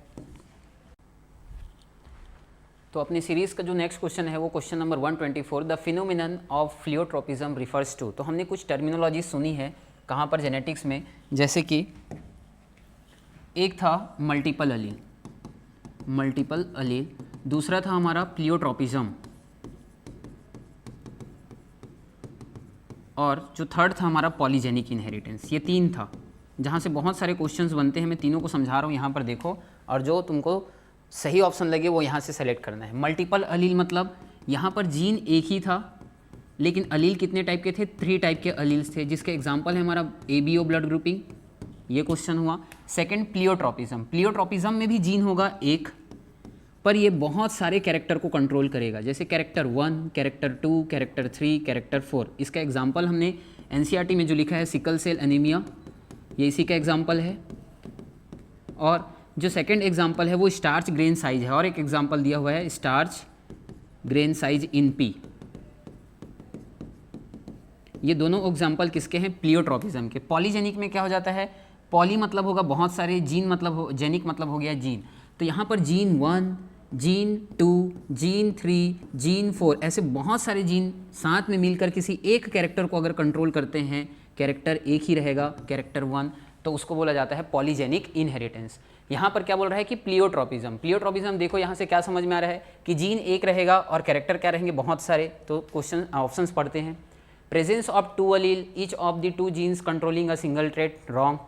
तो अपनी सीरीज का जो नेक्स्ट क्वेश्चन है वो question number 124, the phenomenon of pleiotropism refers to. तो हमने कुछ टर्मिनोलॉजी सुनी है कहाँ पर, जेनेटिक्स में, जैसे कि एक था मल्टीपल अलील, दूसरा था हमारा प्लियोट्रोपिज्म, और जो थर्ड था हमारा पॉलीजेनिक इनहेरिटेंस। ये 3 था जहाँ से बहुत सारे क्वेश्चंस बनते हैं। मैं तीनों को समझा रहा हूँ यहाँ पर देखो, और जो तुमको सही ऑप्शन लगे वो यहाँ से सेलेक्ट करना है। मल्टीपल अलील मतलब यहाँ पर जीन एक ही था लेकिन अलील कितने टाइप के थे, 3 टाइप के अलील्स थे, जिसके एग्जांपल है हमारा ABO ब्लड ग्रुपिंग, ये क्वेश्चन हुआ। सेकंड प्लियोट्रोपिज्म में भी जीन होगा एक, पर ये बहुत सारे कैरेक्टर को कंट्रोल करेगा, जैसे कैरेक्टर 1, कैरेक्टर 2, कैरेक्टर 3, कैरेक्टर 4। इसका एग्जाम्पल हमने NCERT में जो लिखा है सिकल सेल एनीमिया, ये इसी का एग्जाम्पल है। और जो सेकंड एग्जाम्पल है वो स्टार्च ग्रेन साइज है, और एक एग्जाम्पल दिया हुआ है starch grain size in P। ये दोनों एग्जाम्पल किसके हैं, प्लियोट्रोपिज्म के। पॉलीजेनिक में क्या हो जाता है, पॉली मतलब होगा बहुत सारे, जीन मतलब जेनिक मतलब हो गया जीन, तो यहाँ पर जीन 1, जीन 2, जीन 3, जीन 4, ऐसे बहुत सारे जीन साथ में मिलकर किसी एक कैरेक्टर को अगर कंट्रोल करते हैं, कैरेक्टर एक ही रहेगा, कैरेक्टर 1, तो उसको बोला जाता है पॉलीजेनिक इनहेरिटेंस। यहाँ पर क्या बोल रहा है कि प्लियोट्रोपिज्म देखो यहाँ से क्या समझ में आ रहा है कि जीन एक रहेगा और कैरेक्टर क्या रहेंगे, बहुत सारे। तो क्वेश्चन ऑप्शंस पढ़ते हैं। Presence of 2 allele, each of the 2 genes controlling a single trait, wrong.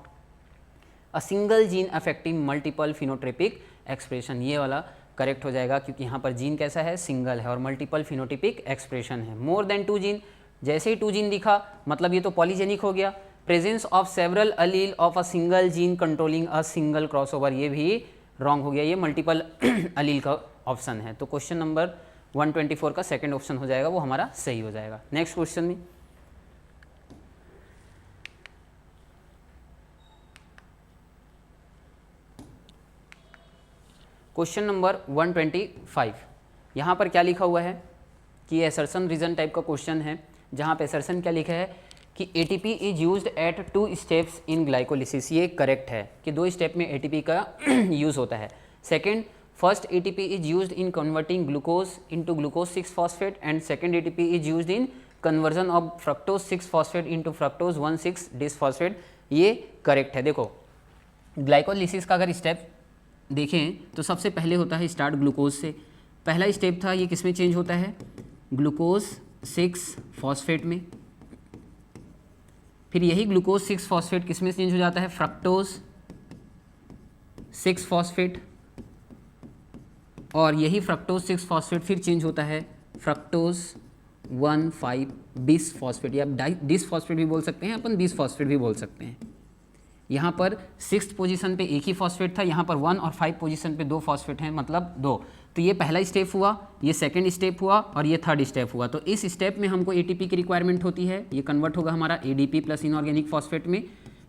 A single gene affecting multiple phenotypic expression, ये वाला करेक्ट हो जाएगा क्योंकि यहाँ पर जीन कैसा है, सिंगल है, और मल्टीपल फिनोटाइपिक एक्सप्रेशन है। मोर देन 2 जीन, जैसे ही 2 जीन दिखा मतलब ये तो पॉलीजेनिक हो गया। Presence of several Aleel of a single gene controlling a single crossover, ये भी रॉन्ग हो गया, ये मल्टीपल अलील का ऑप्शन है। तो क्वेश्चन नंबर 124 का सेकंड ऑप्शन हो जाएगा, वो हमारा सही हो जाएगा। नेक्स्ट क्वेश्चन में क्वेश्चन नंबर 125, यहाँ पर क्या लिखा हुआ है कि असर्शन रीजन टाइप का क्वेश्चन है, जहाँ पे असर्शन क्या लिखा है कि ATP is used at 2 steps in glycolysis. ये करेक्ट है कि 2 स्टेप में ATP का यूज़ होता है। Second, first ATP is used in converting glucose into glucose 6 phosphate, and second ATP is used in conversion of fructose 6 phosphate into fructose 1,6 डिसफॉस्फेट, ये correct है। देखो ग्लाइकोलिसिस का अगर स्टेप देखें तो सबसे पहले होता है स्टार्ट ग्लूकोज से, पहला स्टेप था ये किस में चेंज होता है, ग्लूकोज 6 फॉस्फेट में, फिर यही ग्लूकोज 6 फॉस्फेट किस में चेंज हो जाता है, फ्रक्टोज 6 फॉस्फेट, और यही फ्रक्टोज 6 फॉस्फेट फिर चेंज होता है फ्रक्टोज 1,5 बिस फॉस्फेट, या डिस फॉस्फेट भी बोल सकते हैं अपन, बिस फॉस्फेट भी बोल सकते हैं। यहाँ पर 6th पोजीशन पे एक ही फॉस्फेट था, यहाँ पर 1 और 5 पोजीशन पे 2 फॉस्फेट हैं, मतलब 2। तो ये पहला स्टेप हुआ, ये सेकंड स्टेप हुआ, और ये थर्ड स्टेप हुआ। तो इस स्टेप में हमको ATP की रिक्वायरमेंट होती है, ये कन्वर्ट होगा हमारा ADP प्लस इनऑर्गेनिक फॉस्फेट में,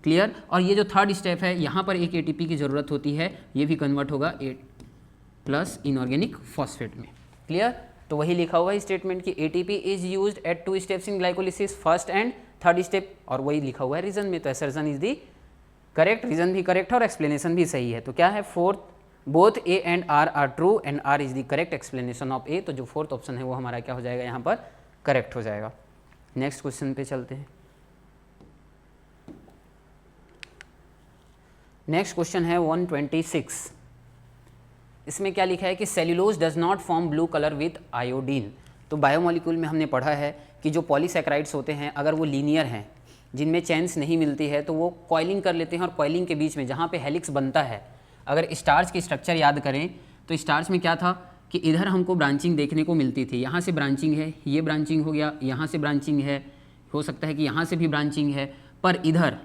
क्लियर। और ये जो थर्ड स्टेप है यहाँ पर एक ATP की ज़रूरत होती है, ये भी कन्वर्ट होगा A प्लस इनऑर्गेनिक फॉस्फेट में, क्लियर। तो वही लिखा हुआ है स्टेटमेंट कि ATP is used at 2 steps in glycolysis, first and third step, और वही लिखा हुआ है रीजन में। तो assertion is the correct, reason भी करेक्ट है और एक्सप्लेनेशन भी सही है। तो क्या है, fourth, both A and R are true and R is the correct explanation of A। तो जो फोर्थ ऑप्शन है वो हमारा क्या हो जाएगा, यहाँ पर करेक्ट हो जाएगा। नेक्स्ट क्वेश्चन पे चलते हैं। नेक्स्ट क्वेश्चन है 126। इसमें क्या लिखा है कि cellulose does not form blue colour with iodine. तो बायोमोलिक्यूल में हमने पढ़ा है कि जो पॉलीसैकेराइड्स होते हैं अगर वो लीनियर हैं, जिनमें चेन्स नहीं मिलती है, तो वो कॉइलिंग कर लेते हैं, और कॉइलिंग के बीच में जहाँ पे हेलिक्स बनता है, अगर स्टार्च की स्ट्रक्चर याद करें तो स्टार्च में क्या था कि इधर हमको ब्रांचिंग देखने को मिलती थी, यहाँ से ब्रांचिंग है, ये ब्रांचिंग हो गया, यहाँ से ब्रांचिंग है, हो सकता है कि यहाँ से भी ब्रांचिंग है, पर इधर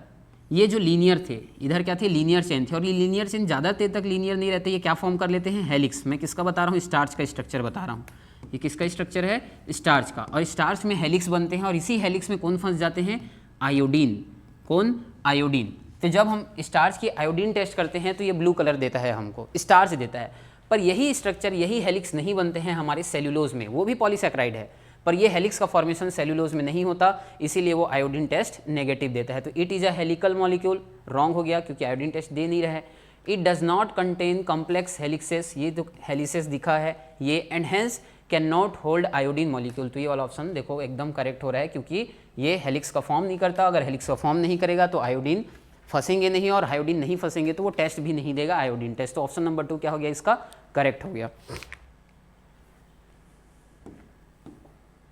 ये जो लीनियर थे, इधर क्या थे, लीनियर चेन थे, और ये लीनियर चेन ज़्यादा देर तक लीनियर नहीं रहते, ये क्या फॉर्म कर लेते हैं, हेलिक्स। मैं किसका बता रहा हूँ, स्टार्च का स्ट्रक्चर बता रहा हूँ। ये किसका स्ट्रक्चर है, स्टार्च का, और स्टार्च में हेलिक्स बनते हैं, और इसी हेलिक्स में कौन फंस जाते हैं, आयोडीन। कौन, आयोडीन। तो जब हम स्टार्च की आयोडीन टेस्ट करते हैं तो ये ब्लू कलर देता है, हमको स्टार्च देता है। पर यही स्ट्रक्चर, यही हेलिक्स नहीं बनते हैं हमारे सेल्यूलोज में, वो भी पॉलीसैकेराइड है, पर ये हेलिक्स का फॉर्मेशन सेल्यूलोज में नहीं होता, इसीलिए वो आयोडीन टेस्ट नेगेटिव देता है। तो it is a helical molecule, wrong हो गया क्योंकि आयोडीन टेस्ट दे नहीं रहा है। It does not contain complex helixes, ये तो हेलिसेस दिखा है ये, and hence can not hold iodine molecule. तो ये वाला ऑप्शन देखो एकदम करेक्ट हो रहा है, क्योंकि ये हेलिक्स का फॉर्म नहीं करता। अगर हेलिक्स का फॉर्म नहीं करेगा तो आयोडीन फंसेंगे नहीं, और आयोडीन नहीं फंसेंगे तो वो टेस्ट भी नहीं देगा आयोडीन टेस्ट। तो ऑप्शन नंबर 2 क्या हो गया, इसका करेक्ट हो गया।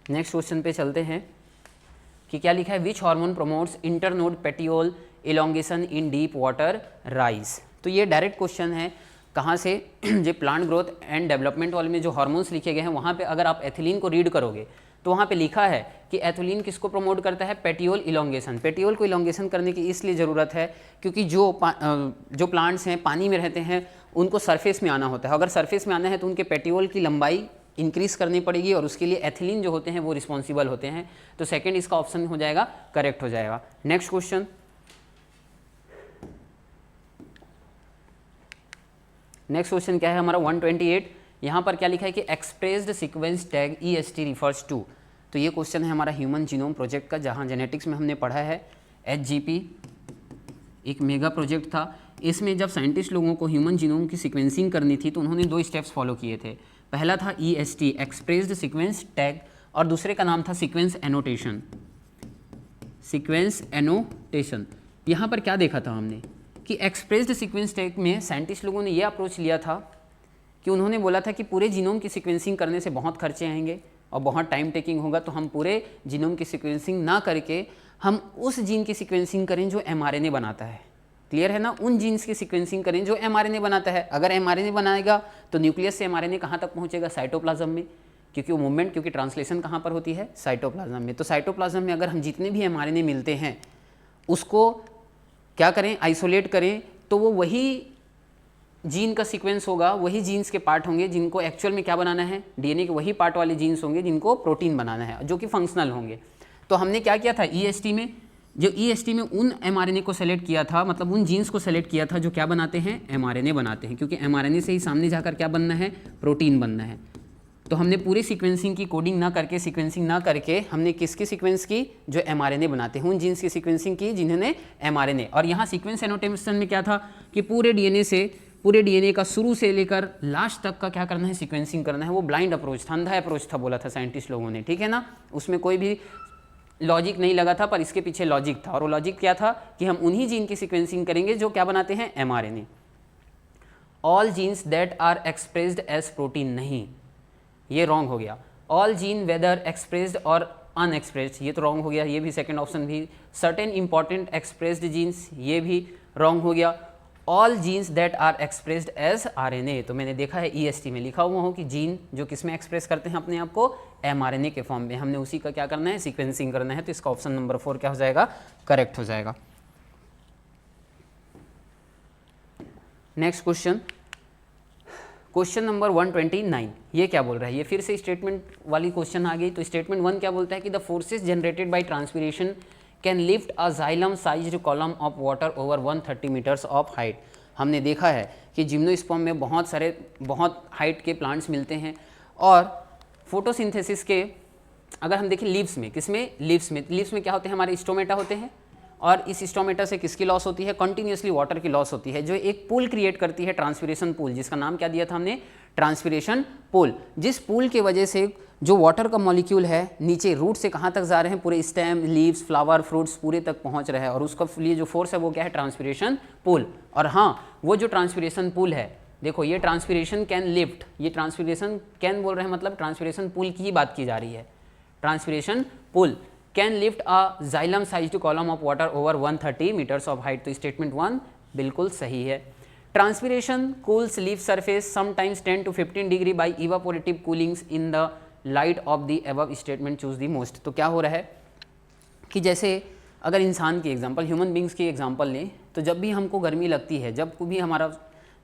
नेक्स्ट क्वेश्चन पे चलते हैं कि क्या लिखा है, which hormone promotes internode petiole elongation in deep water rice. तो ये डायरेक्ट क्वेश्चन है, कहाँ से, जो प्लांट ग्रोथ एंड डेवलपमेंट वाले में जो हार्मोन्स लिखे गए हैं वहाँ पे अगर आप एथिलीन को रीड करोगे तो वहाँ पे लिखा है कि एथिलीन किसको प्रमोट करता है, पेटियोल इलोंगेशन। पेटियोल को इलोंगेशन करने की इसलिए ज़रूरत है क्योंकि जो प्लांट्स हैं पानी में रहते हैं उनको सरफेस में आना होता है। अगर सरफेस में आना है तो उनके पेटियोल की लंबाई इंक्रीज करनी पड़ेगी, और उसके लिए एथिलीन जो होते हैं वो रिस्पॉन्सिबल होते हैं। तो सेकंड इसका ऑप्शन हो जाएगा, करेक्ट हो जाएगा। नेक्स्ट क्वेश्चन, नेक्स्ट क्वेश्चन क्या है हमारा 128। यहाँ पर क्या लिखा है कि expressed sequence tag EST refers to. तो ये क्वेश्चन है हमारा ह्यूमन जीनोम प्रोजेक्ट का, जहाँ जेनेटिक्स में हमने पढ़ा है HGP एक मेगा प्रोजेक्ट था। इसमें जब साइंटिस्ट लोगों को ह्यूमन जीनोम की सीक्वेंसिंग करनी थी तो उन्होंने 2 स्टेप्स फॉलो किए थे। पहला था EST एक्सप्रेस्ड सीक्वेंस टैग, और दूसरे का नाम था सीक्वेंस एनोटेशन। सीक्वेंस एनोटेशन, यहाँ पर क्या देखा था हमने कि एक्सप्रेस्ड सीक्वेंस टैग में साइंटिस्ट लोगों ने ये अप्रोच लिया था कि उन्होंने बोला था कि पूरे जीनोम की सीक्वेंसिंग करने से बहुत खर्चे आएंगे और बहुत टाइम टेकिंग होगा, तो हम पूरे जीनोम की सीक्वेंसिंग ना करके हम उस जीन की सीक्वेंसिंग करें जो mRNA बनाता है। क्लियर है ना, उन जीन्स की सीक्वेंसिंग करें जो mRNA बनाता है। अगर mRNA बनाएगा तो न्यूक्लियस से mRNA कहाँ तक पहुँचेगा, साइटोप्लाज्म में, क्योंकि वो मूवमेंट, क्योंकि ट्रांसलेशन कहाँ पर होती है, साइटोप्लाज्म में। तो साइटोप्लाज्म में अगर हम जितने भी mRNA मिलते हैं उसको क्या करें, आइसोलेट करें, तो वो वही जीन का सीक्वेंस होगा, वही जीन्स के पार्ट होंगे जिनको एक्चुअल में क्या बनाना है, DNA के वही पार्ट वाले जीन्स होंगे जिनको प्रोटीन बनाना है, जो कि फंक्शनल होंगे। तो हमने क्या किया था, EST में, जो EST में उन mRNA को सेलेक्ट किया था, मतलब उन जीन्स को सेलेक्ट किया था जो क्या बनाते हैं, mRNA बनाते हैं, क्योंकि mRNA से ही सामने जाकर क्या बनना है, प्रोटीन बनना है। तो हमने पूरी सीक्वेंसिंग की, कोडिंग ना करके, सीक्वेंसिंग ना करके, हमने किसकी सीक्वेंस की, जो mRNA बनाते हैं, उन जीन्स की सीक्वेंसिंग की जिन्होंने mRNA। और यहाँ सीक्वेंस एनोटेशन में क्या था कि पूरे DNA का शुरू से लेकर लास्ट तक का क्या करना है, सीक्वेंसिंग करना है। वो ब्लाइंड अप्रोच था, अंधा अप्रोच था, बोला था साइंटिस्ट लोगों ने, ठीक है ना। उसमें कोई भी लॉजिक नहीं लगा था, पर इसके पीछे लॉजिक था, और वो लॉजिक क्या था कि हम उन्हीं जीन की सीक्वेंसिंग करेंगे जो क्या बनाते हैं, mRNA। All genes that are expressed as protein, नहीं, ये रॉन्ग हो गया। ऑल जीन वेदर एक्सप्रेस्ड और अनएक्सप्रेस्ड, ये तो रॉन्ग हो गया, ये भी सेकंड ऑप्शन भी। सर्टेन इंपॉर्टेंट एक्सप्रेस्ड जीन्स, ये भी रॉन्ग हो गया। All genes that are expressed as RNA, तो मैंने देखा है EST में लिखा हुआ हो कि जीन जो किस में एक्सप्रेस करते हैं अपने आप को, mRNA के फॉर्म में, हमने उसी का क्या करना है, सीक्वेंसिंग करना है। तो इसका ऑप्शन नंबर 4 क्या हो जाएगा, करेक्ट हो जाएगा। नेक्स्ट क्वेश्चन, क्वेश्चन नंबर 129, ये क्या बोल रहा है, ये फिर से स्टेटमेंट वाली क्वेश्चन आ गई। तो स्टेटमेंट 1 क्या बोलता है कि the forces generated by transpiration can lift a xylem sized column of water over 130 metres of height. हमने देखा है कि जिम्नोस्पर्म में बहुत हाइट के प्लांट्स मिलते हैं, और फोटोसिंथेसिस के अगर हम देखें लीव्स में, किसमें, लीव्स में क्या होते हैं, हमारे स्टोमेटा होते हैं, और इस स्टोमेटा से किसकी लॉस होती है, कंटिन्यूसली वाटर की लॉस होती है, जो एक पूल क्रिएट करती है, ट्रांसपिरेशन पूल, जिसका नाम क्या दिया था हमने, ट्रांसपिरेशन पूल। जिस पूल की वजह से जो वाटर का मॉलिक्यूल है नीचे रूट से कहाँ तक जा रहे हैं, पूरे स्टेम, लीव्स, फ्लावर, फ्रूट्स पूरे तक पहुँच रहे हैं, और उसका लिए जो फोर्स है वो क्या है, ट्रांसपिरेशन पूल। और हाँ, वो जो ट्रांसपिरेशन पूल है, देखो ये ट्रांसपिरेशन कैन लिफ्ट, ये ट्रांसपिरेशन कैन बोल रहे हैं, मतलब ट्रांसपिरेशन पूल की ही बात की जा रही है। Transpiration pull can lift a xylem sized column of water over 130 metres of height. तो स्टेटमेंट 1 बिल्कुल सही है। Transpiration cools leaf surface sometimes 10 to 15 degree by evaporative coolings in the light of the above statement, choose the most. तो क्या हो रहा है कि जैसे अगर इंसान की एग्जांपल, ह्यूमन बींग्स की एग्जांपल लें, तो जब भी हमको गर्मी लगती है, जब भी हमारा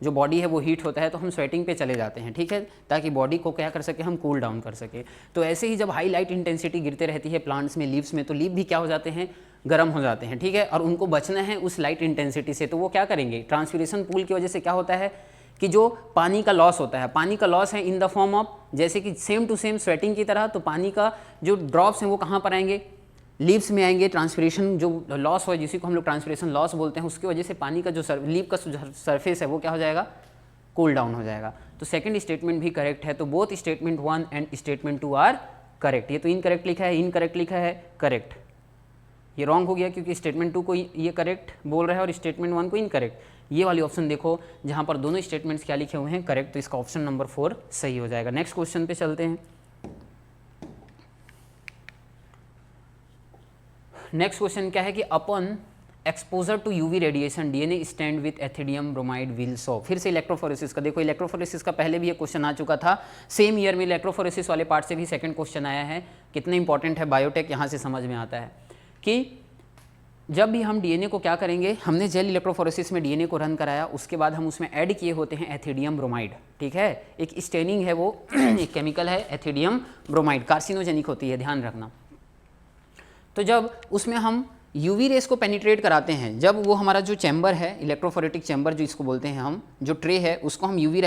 जो बॉडी है वो हीट होता है, तो हम स्वेटिंग पे चले जाते हैं, ठीक है, ताकि बॉडी को क्या कर सके, हम कूल डाउन कर सके। तो ऐसे ही जब हाई लाइट इंटेंसिटी गिरते रहती है प्लांट्स में, लीव्स में, तो लीव भी क्या हो जाते हैं, गर्म हो जाते हैं, ठीक है, और उनको बचना है उस लाइट इंटेंसिटी से, तो वो क्या करेंगे, ट्रांसपिरेशन पूल की वजह से क्या होता है कि जो पानी का लॉस होता है, पानी का लॉस है इन द फॉर्म ऑफ, जैसे कि सेम टू सेम स्वेटिंग की तरह, तो पानी का जो ड्रॉप्स हैं वो कहाँ पर आएंगे, लीव्स में आएंगे। ट्रांसपिरेशन जो लॉस हो, जिसी को हम लोग ट्रांसपिरेशन लॉस बोलते हैं, उसकी वजह से पानी का जो लीव का सरफेस है वो क्या हो जाएगा, कूल डाउन हो जाएगा। तो सेकंड स्टेटमेंट भी करेक्ट है। तो both statement 1 and statement 2 are correct. ये तो इनकरेक्ट लिखा है, इनकरेक्ट लिखा है, करेक्ट। ये रॉन्ग हो गया क्योंकि स्टेटमेंट 2 को ये करेक्ट बोल रहा है और स्टेटमेंट 1 को इनकरेक्ट। ये वाली ऑप्शन देखो जहाँ पर दोनों स्टेटमेंट्स क्या लिखे हुए हैं, करेक्ट, तो इसका ऑप्शन नंबर 4 सही हो जाएगा। नेक्स्ट क्वेश्चन पे चलते हैं। नेक्स्ट क्वेश्चन क्या है कि अपन exposure to UV radiation DNA stand with ethidium bromide will so. फिर से इलेक्ट्रोफोरेसिस का देखो, इलेक्ट्रोफोरेसिस का पहले भी ये क्वेश्चन आ चुका था, सेम ईयर में इलेक्ट्रोफोरेसिस वाले पार्ट से भी सेकंड क्वेश्चन आया है। कितना इंपॉर्टेंट है बायोटेक, यहाँ से समझ में आता है कि जब भी हम डीएनए को क्या करेंगे, हमने जेल इलेक्ट्रोफोरेसिस में डीएनए को रन कराया, उसके बाद हम उसमें ऐड किए होते हैं एथिडियम ब्रोमाइड, ठीक है, एक स्टेनिंग है वो एक केमिकल है एथिडियम ब्रोमाइड, कार्सिनोजेनिक होती है, ध्यान रखना। तो जब उसमें हम यूवी रेस को पेनिट्रेट कराते हैं, जब वो हमारा जो चैम्बर है, इलेक्ट्रोफोरेटिक चैम्बर जो इसको बोलते हैं हम, जो ट्रे है उसको हम यूवी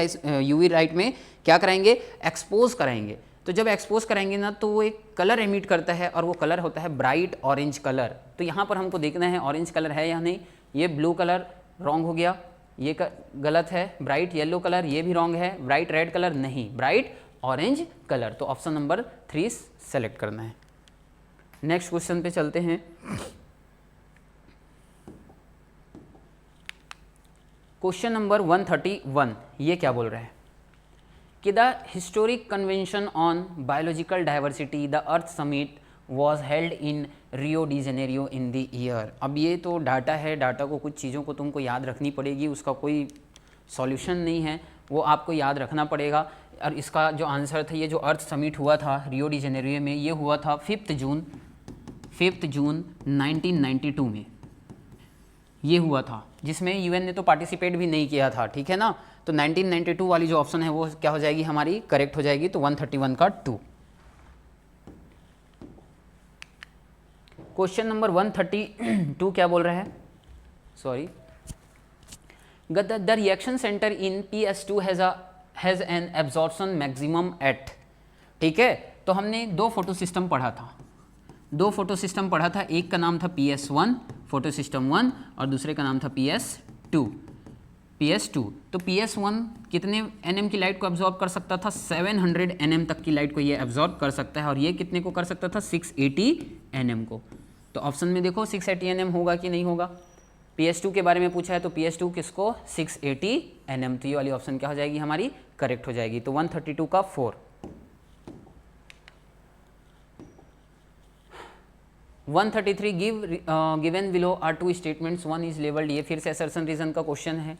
लाइट में क्या कराएंगे, एक्सपोज कराएंगे। तो जब एक्सपोज कराएंगे ना, तो वो एक कलर एमिट करता है और वो कलर होता है ब्राइट ऑरेंज कलर। तो यहाँ पर हमको देखना है ऑरेंज कलर है या नहीं। ये ब्लू कलर रॉन्ग हो गया, ये गलत है। ब्राइट येलो कलर, ये भी रॉन्ग है। ब्राइट रेड कलर नहीं, ब्राइट ऑरेंज कलर। तो ऑप्शन नंबर 3 सेलेक्ट करना है। नेक्स्ट क्वेश्चन पे चलते हैं। क्वेश्चन नंबर 131, ये क्या बोल रहा है कि the historic convention on biological diversity the earth summit was held in Rio de Janeiro in the year. अब ये तो डाटा है, डाटा को कुछ चीज़ों को तुमको याद रखनी पड़ेगी, उसका कोई सॉल्यूशन नहीं है, वो आपको याद रखना पड़ेगा। और इसका जो आंसर था, ये जो अर्थ समिट हुआ था रियो डी जेनेरियो में, ये हुआ था 5 जून 1992 में ये हुआ था, जिसमें यूएन ने तो पार्टिसिपेट भी नहीं किया था, ठीक है ना। तो 1992 वाली जो ऑप्शन है वो क्या हो जाएगी हमारी, करेक्ट हो जाएगी। तो 131 का 2। क्वेश्चन नंबर 132 क्या बोल रहा है, sorry, the reaction centre in PS2 has an absorption maximum at, ठीक है। तो हमने 2 फोटो सिस्टम पढ़ा था, 2 फोटो सिस्टम पढ़ा था, एक का नाम था PS1 फोटो सिस्टम 1 और दूसरे का नाम था PS2। तो PS1 कितने nm की लाइट को एब्जॉर्ब कर सकता था, 700 nm तक की लाइट को ये एब्जॉर्ब कर सकता है, और ये कितने को कर सकता था, 680 nm को। तो ऑप्शन में देखो 680 nm होगा कि नहीं होगा। PS2 के बारे में पूछा है, तो PS2 किसको, 680 nm। तो ये वाली ऑप्शन क्या हो जाएगी हमारी, करेक्ट हो जाएगी। तो 132 का 4। 133 given below are 2 statements, 1 is labelled. ये फिर से असर्शन रीजन का क्वेश्चन है।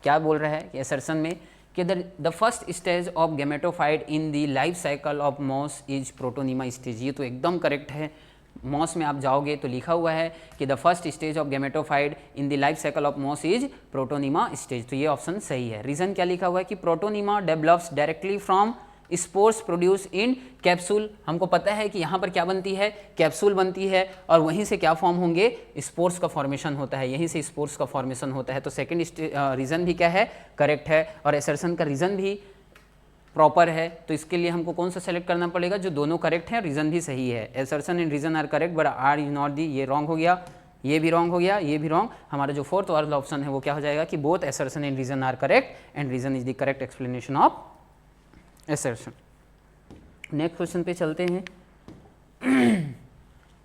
क्या बोल रहा है कि असर्शन में कि the first stage of gametophyte in the life cycle of moss is protonema stage. ये तो एकदम करेक्ट है। मॉस में आप जाओगे तो लिखा हुआ है कि the first stage of gametophyte in the life cycle of moss is protonema stage. तो ये ऑप्शन सही है। रीजन क्या लिखा हुआ है कि protonema develops directly from spores produce in capsule. हमको पता है कि यहाँ पर क्या बनती है, कैप्सूल बनती है, और वहीं से क्या फॉर्म होंगे, स्पोर्स का फॉर्मेशन होता है, यहीं से स्पोर्स का फॉर्मेशन होता है। तो सेकंड रीज़न भी क्या है, करेक्ट है, और एसर्शन का रीज़न भी प्रॉपर है। तो इसके लिए हमको कौन सा सेलेक्ट करना पड़ेगा, जो दोनों करेक्ट है, रीज़न भी सही है। Assertion and reason are correct but R is not the, ये रॉन्ग हो गया, ये भी रॉन्ग हो गया, ये भी रॉन्ग। हमारा जो फोर्थ वाला ऑप्शन है वो क्या हो जाएगा कि both assertion and reason are correct and reason is the correct explanation of assertion. Next question पे चलते हैं।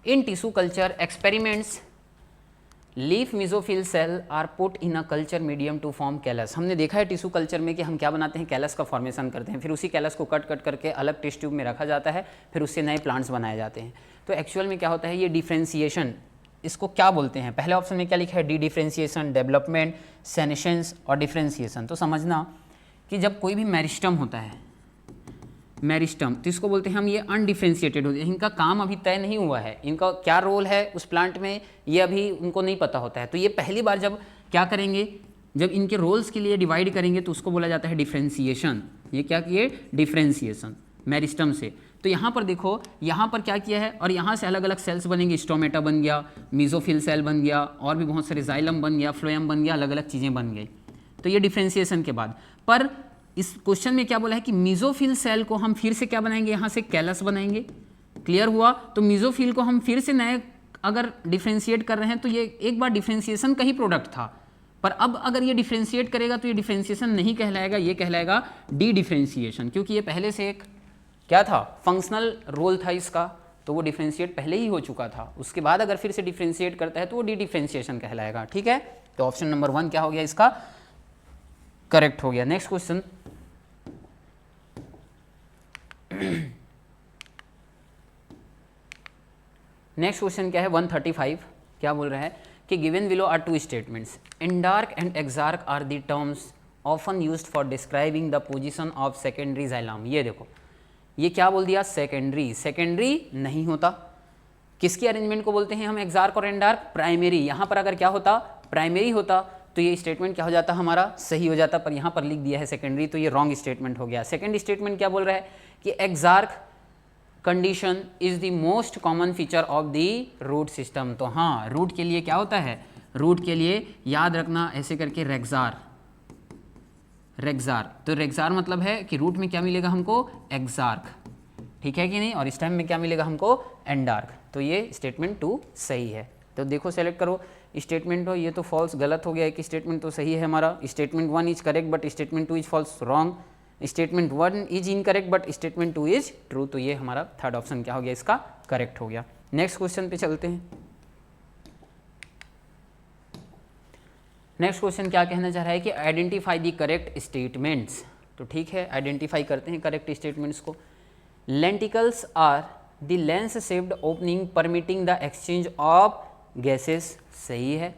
In tissue culture experiments leaf mesophyll cell are put in a culture medium to form callus. हमने देखा है tissue culture में कि हम क्या बनाते हैं, कैलस का फॉर्मेशन करते हैं, फिर उसी कैलस को कट करके अलग टेस्ट ट्यूब में रखा जाता है, फिर उससे नए प्लांट्स बनाए जाते हैं। तो एक्चुअल में क्या होता है, ये डिफ्रेंसिएशन, इसको क्या बोलते हैं, पहले ऑप्शन में क्या लिखा है, डी डिफ्रेंसिएशन, डेवलपमेंट, सेनेशंस और डिफ्रेंसिएशन। तो समझना कि जब कोई भी मेरिस्टम होता है, मेरिस्टम, तो इसको बोलते हैं हम ये अनडिफ्रेंशिएटेड होते हैं, इनका काम अभी तय नहीं हुआ है, इनका क्या रोल है उस प्लांट में ये अभी उनको नहीं पता होता है। तो ये पहली बार जब क्या करेंगे, जब इनके रोल्स के लिए डिवाइड करेंगे तो उसको बोला जाता है डिफ्रेंसिएशन। ये क्या किए, डिफ्रेंसिएशन मेरिस्टम से। तो यहाँ पर देखो, यहाँ पर क्या किया है, और यहाँ से अलग अलग सेल्स बनेंगे, स्टोमेटा बन गया, मीजोफिल सेल बन गया, और भी बहुत सारे जाइलम बन गया, फ्लोएम बन गया, अलग अलग चीज़ें बन गई। तो ये डिफ्रेंसिएशन के बाद, पर इस क्वेश्चन में क्या बोला है कि मीजोफिल सेल को हम फिर से क्या बनाएंगे, यहाँ से कैलस बनाएंगे। क्लियर हुआ। तो मीजोफिल को हम फिर से नए अगर डिफ्रेंशिएट कर रहे हैं तो ये एक बार डिफ्रेंशिएशन का ही प्रोडक्ट था, पर अब अगर ये डिफ्रेंशिएट करेगा तो ये डिफ्रेंशिएशन नहीं कहलाएगा, ये कहलाएगा डी डिफ्रेंशिएशन, क्योंकि ये पहले से एक क्या था, फंक्शनल रोल था इसका, तो वो डिफ्रेंशिएट पहले ही हो चुका था। उसके बाद अगर फिर से डिफ्रेंशिएट करता है तो वो डी डिफ्रेंशिएशन कहलाएगा। ठीक है, तो ऑप्शन नंबर 1 क्या हो गया, इसका करेक्ट हो गया। नेक्स्ट क्वेश्चन, नेक्स्ट क्वेश्चन क्या है 135, क्या बोल रहा है कि given below are two statements, endarch and exarch are the terms often used for describing the position of secondary xylem. ये देखो, ये क्या बोल दिया, सेकेंडरी, सेकेंडरी नहीं होता, किसकी अरेंजमेंट को बोलते हैं हम, एक्सार्क और एंडार्क, प्राइमरी। यहाँ पर अगर क्या होता, प्राइमरी होता तो ये स्टेटमेंट क्या हो जाता, हमारा सही हो जाता, पर यहाँ पर लिख दिया है सेकेंडरी, तो ये रॉन्ग स्टेटमेंट हो गया। सेकेंड स्टेटमेंट क्या बोल रहा है कि exarch condition is the most common feature of the root system. तो हाँ, रूट के लिए क्या होता है, रूट के लिए याद रखना ऐसे करके रेक्सार, रेक्सार। तो रेक्सार मतलब है कि रूट में क्या मिलेगा हमको, एक्सार्क, ठीक है कि नहीं, और स्टेम में क्या मिलेगा हमको, एंडार्क। तो ये स्टेटमेंट 2 सही है। तो देखो सेलेक्ट करो स्टेटमेंट हो, ये तो फॉल्स, गलत हो गया, एक स्टेटमेंट तो सही है हमारा, statement 1 is correct but statement 2 is false, wrong, statement 1 is incorrect but statement 2 is true. तो ये हमारा थर्ड ऑप्शन क्या हो गया, इसका करेक्ट हो गया। नेक्स्ट क्वेश्चन पे चलते हैं। नेक्स्ट क्वेश्चन क्या कहना चाह रहा है कि आइडेंटिफाई द करेक्ट स्टेटमेंट्स। तो ठीक है, आइडेंटिफाई करते हैं करेक्ट स्टेटमेंट्स को। Lenticels are the lens shaped opening permitting the exchange of gases, सही है,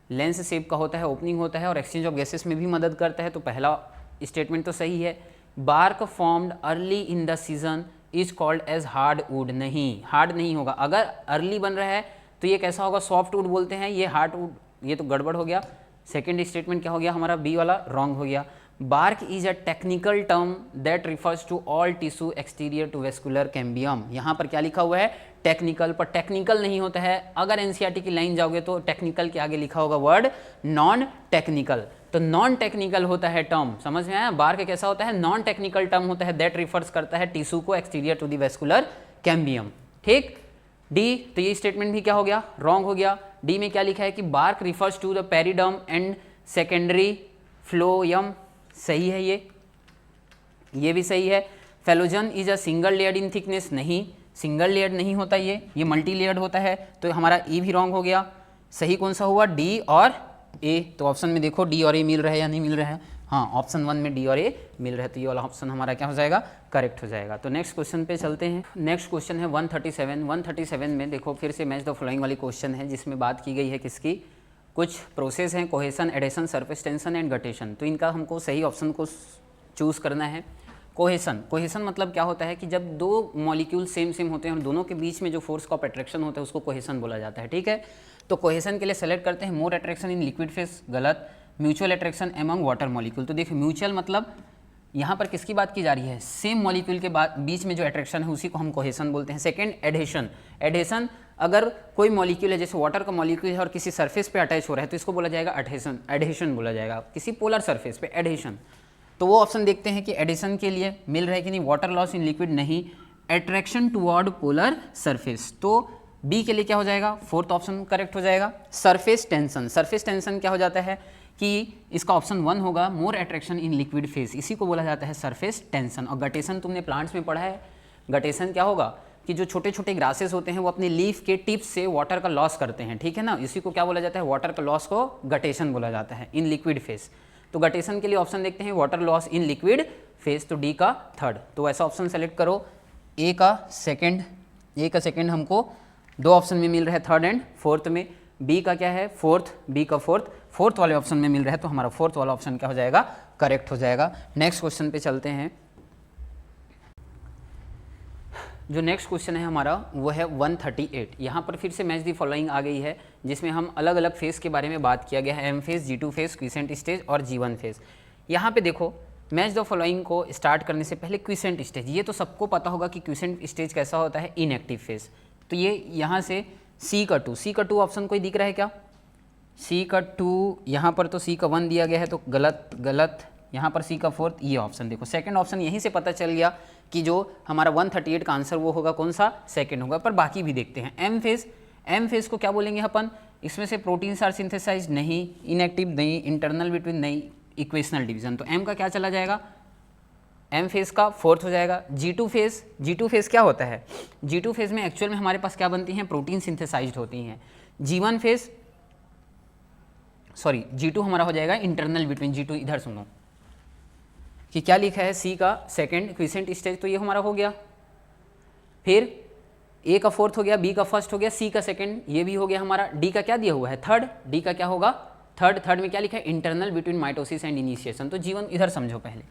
लेंस शेप का होता है, ओपनिंग होता है और एक्सचेंज ऑफ गैसेस में भी मदद करता है, तो पहला स्टेटमेंट तो सही है। Bark formed early in the season is called as hard wood, नहीं, हार्ड नहीं होगा, अगर अर्ली बन रहा है तो ये कैसा होगा, सॉफ्ट वुड बोलते हैं, ये हार्ड वुड, ये तो गड़बड़ हो गया। सेकेंड स्टेटमेंट क्या हो गया हमारा, बी वाला रॉन्ग हो गया। Bark is a technical term that refers to all tissue exterior to vascular cambium. यहाँ पर क्या लिखा हुआ है, टेक्निकल, पर टेक्निकल नहीं होता है, अगर एनसीईआरटी की लाइन जाओगे तो टेक्निकल के आगे लिखा होगा वर्ड नॉन टेक्निकल, तो नॉन टेक्निकल होता है टर्म, समझ में आया। बार्क कैसा होता है, नॉन टेक्निकल टर्म होता है, दैट रिफर्स करता है टिश्यू को exterior to the vascular cambium. ठीक, डी, तो ये स्टेटमेंट भी क्या हो गया, रॉन्ग हो गया। डी में क्या लिखा है कि bark refers to the periderm and secondary phloem, सही है, ये भी सही है। Phellogen is a single layered in thickness, नहीं, सिंगल लेयर्ड नहीं होता ये मल्टी लेयर्ड होता है, तो हमारा ई भी रॉन्ग हो गया। सही कौन सा हुआ, डी और ए। तो ऑप्शन में देखो डी और ए मिल रहा है या नहीं मिल रहा है, हाँ, ऑप्शन 1 में डी और ए मिल रहा है, तो ये वाला ऑप्शन हमारा क्या हो जाएगा, करेक्ट हो जाएगा। तो नेक्स्ट क्वेश्चन पे चलते हैं। नेक्स्ट क्वेश्चन है 137। 137 में देखो फिर से मैच द फॉलोइंग वाली क्वेश्चन है, जिसमें बात की गई है किसकी, कुछ प्रोसेस हैं, cohesion, adhesion, surface tension and guttation. तो इनका हमको सही ऑप्शन को चूज़ करना है। कोहेसन, कोहेसन मतलब क्या होता है कि जब दो मॉलिक्यूल सेम सेम होते हैं और दोनों के बीच में जो फोर्स का अट्रैक्शन होता है उसको कोहेसन बोला जाता है, ठीक है। तो कोहेसन के लिए सेलेक्ट करते हैं more attraction in liquid phase, गलत। Mutual attraction among water molecule, तो देखिए म्यूचुअल मतलब यहाँ पर किसकी बात की जा रही है, सेम मॉलिक्यूल के बीच में जो अट्रैक्शन है उसी को हम कोहेसन बोलते हैं। सेकेंड एडहेशन, एडहेशन अगर कोई मॉलिक्यूल है, जैसे वाटर का मॉलिक्यूल है और किसी सरफेस पे अटैच हो रहा है तो इसको बोला जाएगा एडहेशन, एडहेशन बोला जाएगा, किसी पोलर सरफेस पे एडहेशन। तो वो ऑप्शन देखते हैं कि एडिशन के लिए मिल रहा है कि नहीं, वाटर लॉस इन लिक्विड नहीं, अट्रैक्शन टुवर्ड पोलर सरफेस, तो बी के लिए क्या हो जाएगा, फोर्थ ऑप्शन करेक्ट हो जाएगा। सरफेस टेंशन, सरफेस टेंशन क्या हो जाता है कि इसका ऑप्शन 1 होगा, मोर अट्रैक्शन इन लिक्विड फेस, इसी को बोला जाता है सरफेस टेंशन। और गटेशन तुमने प्लांट्स में पढ़ा है, गटेशन क्या होगा कि जो छोटे छोटे ग्रासेस होते हैं वो अपने लीफ के टिप्स से वाटर का लॉस करते हैं, ठीक है ना, इसी को क्या बोला जाता है, वाटर का लॉस को गटेशन बोला जाता है इन लिक्विड फेस। तो गटेशन के लिए ऑप्शन देखते हैं water loss in liquid face, तो डी का थर्ड। तो ऐसा ऑप्शन सेलेक्ट करो, ए का सेकंड हमको दो ऑप्शन में मिल रहा है, थर्ड एंड फोर्थ में। बी का क्या है, फोर्थ, बी का फोर्थ वाले ऑप्शन में मिल रहा है, तो हमारा फोर्थ वाला ऑप्शन क्या हो जाएगा, करेक्ट हो जाएगा। नेक्स्ट क्वेश्चन पे चलते हैं। जो नेक्स्ट क्वेश्चन है हमारा वो है 138। यहाँ पर फिर से मैच दी फॉलोइंग आ गई है, जिसमें हम अलग अलग फेज़ के बारे में बात किया गया है, M phase, G2 phase, quiescent stage और G1 फेज़। यहाँ पे देखो मैच द फॉलोइंग को स्टार्ट करने से पहले क्विसेंट स्टेज, ये तो सबको पता होगा कि क्विसेंट स्टेज कैसा होता है, इनएक्टिव फेज़। तो ये यहाँ से C का 2 ऑप्शन कोई दिख रहा है क्या? C का 2, यहाँ पर तो C का 1 दिया गया है तो गलत। यहाँ पर C का 4, ये ऑप्शन देखो, सेकंड ऑप्शन यहीं से पता चल गया कि जो हमारा 138 का आंसर वो होगा कौन सा, सेकंड होगा। पर बाकी भी देखते हैं। एम फेज़ को क्या बोलेंगे अपन? इसमें से प्रोटीन्स आर सिंथेसाइज नहीं, इनएक्टिव नहीं, इंटरनल बिटवीन नहीं, इक्वेशनल डिवीजन। तो एम का क्या चला जाएगा? एम फेज़ का 4th हो जाएगा। G2 फेज़ क्या होता है? G2 फेज़ में एक्चुअल में हमारे पास क्या बनती हैं? प्रोटीन सिंथेसाइज्ड होती हैं। G2 हमारा हो जाएगा इंटरनल बिटवीन। G2 इधर सुनो कि क्या लिखा है, C का सेकंड क्विसेंट स्टेज, तो ये हमारा हो गया। फिर A का 4th हो गया, B का 1st हो गया, C का सेकंड ये भी हो गया हमारा। D का क्या दिया हुआ है? 3rd। D का क्या होगा? थर्ड में क्या लिखा है? Internal between mitosis and initiation. तो G1 इधर समझो पहले,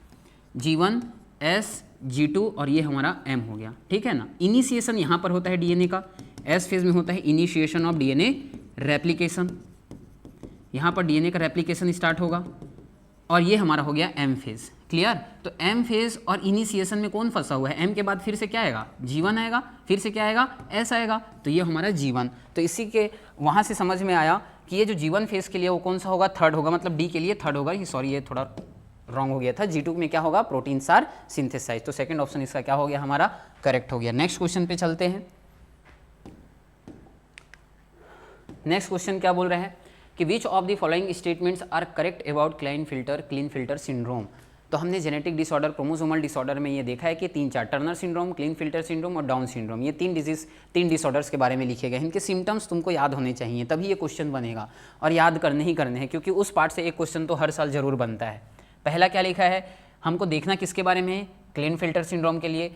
G1 S G2 और ये हमारा M हो गया, ठीक है ना। इनिशिएशन यहाँ पर होता है डीएनए का, S फेज में होता है इनिशिएशन ऑफ डीएनए रेप्लिकेशन, यहाँ पर डीएनए का रेप्लिकेशन स्टार्ट होगा। और ये हमारा हो गया M फेज। क्लियर? तो M फेज और इनिशिएशन में कौन फंसा हुआ है? M के बाद फिर से क्या आएगा? G1 आएगा, फिर से क्या आएगा? S आएगा, तो ये हमारा G1। तो इसी के वहाँ से समझ में आया कि ये जो G1 फेज के लिए वो कौन सा होगा? 3rd होगा, मतलब D के लिए 3rd होगा। सॉरी ये थोड़ा रॉन्ग हो गया था। G2 में क्या होगा? Proteins are synthesize. तो सेकंड ऑप्शन इसका क्या हो गया? हमारा करेक्ट हो गया। नेक्स्ट क्वेश्चन पे चलते हैं। नेक्स्ट क्वेश्चन क्या बोल रहे हैं कि which of the following statements are correct about klinefelter syndrome. तो हमने जेनेटिक डिसऑर्डर, क्रोमोसोमल डिसऑर्डर में ये देखा है कि 3-4 Turner syndrome, clean filter syndrome और डाउन सिंड्रोम, ये 3 डिसऑर्डर्स के बारे में लिखे गए हैं। इनके सिम्टम्स तुमको याद होने चाहिए, तभी ये क्वेश्चन बनेगा, और याद करने ही करने हैं, क्योंकि उस पार्ट से एक क्वेश्चन तो हर साल जरूर बनता है। पहला क्या लिखा है? हमको देखना किसके बारे में है? क्लीन फिल्टर सिंड्रोम के लिए।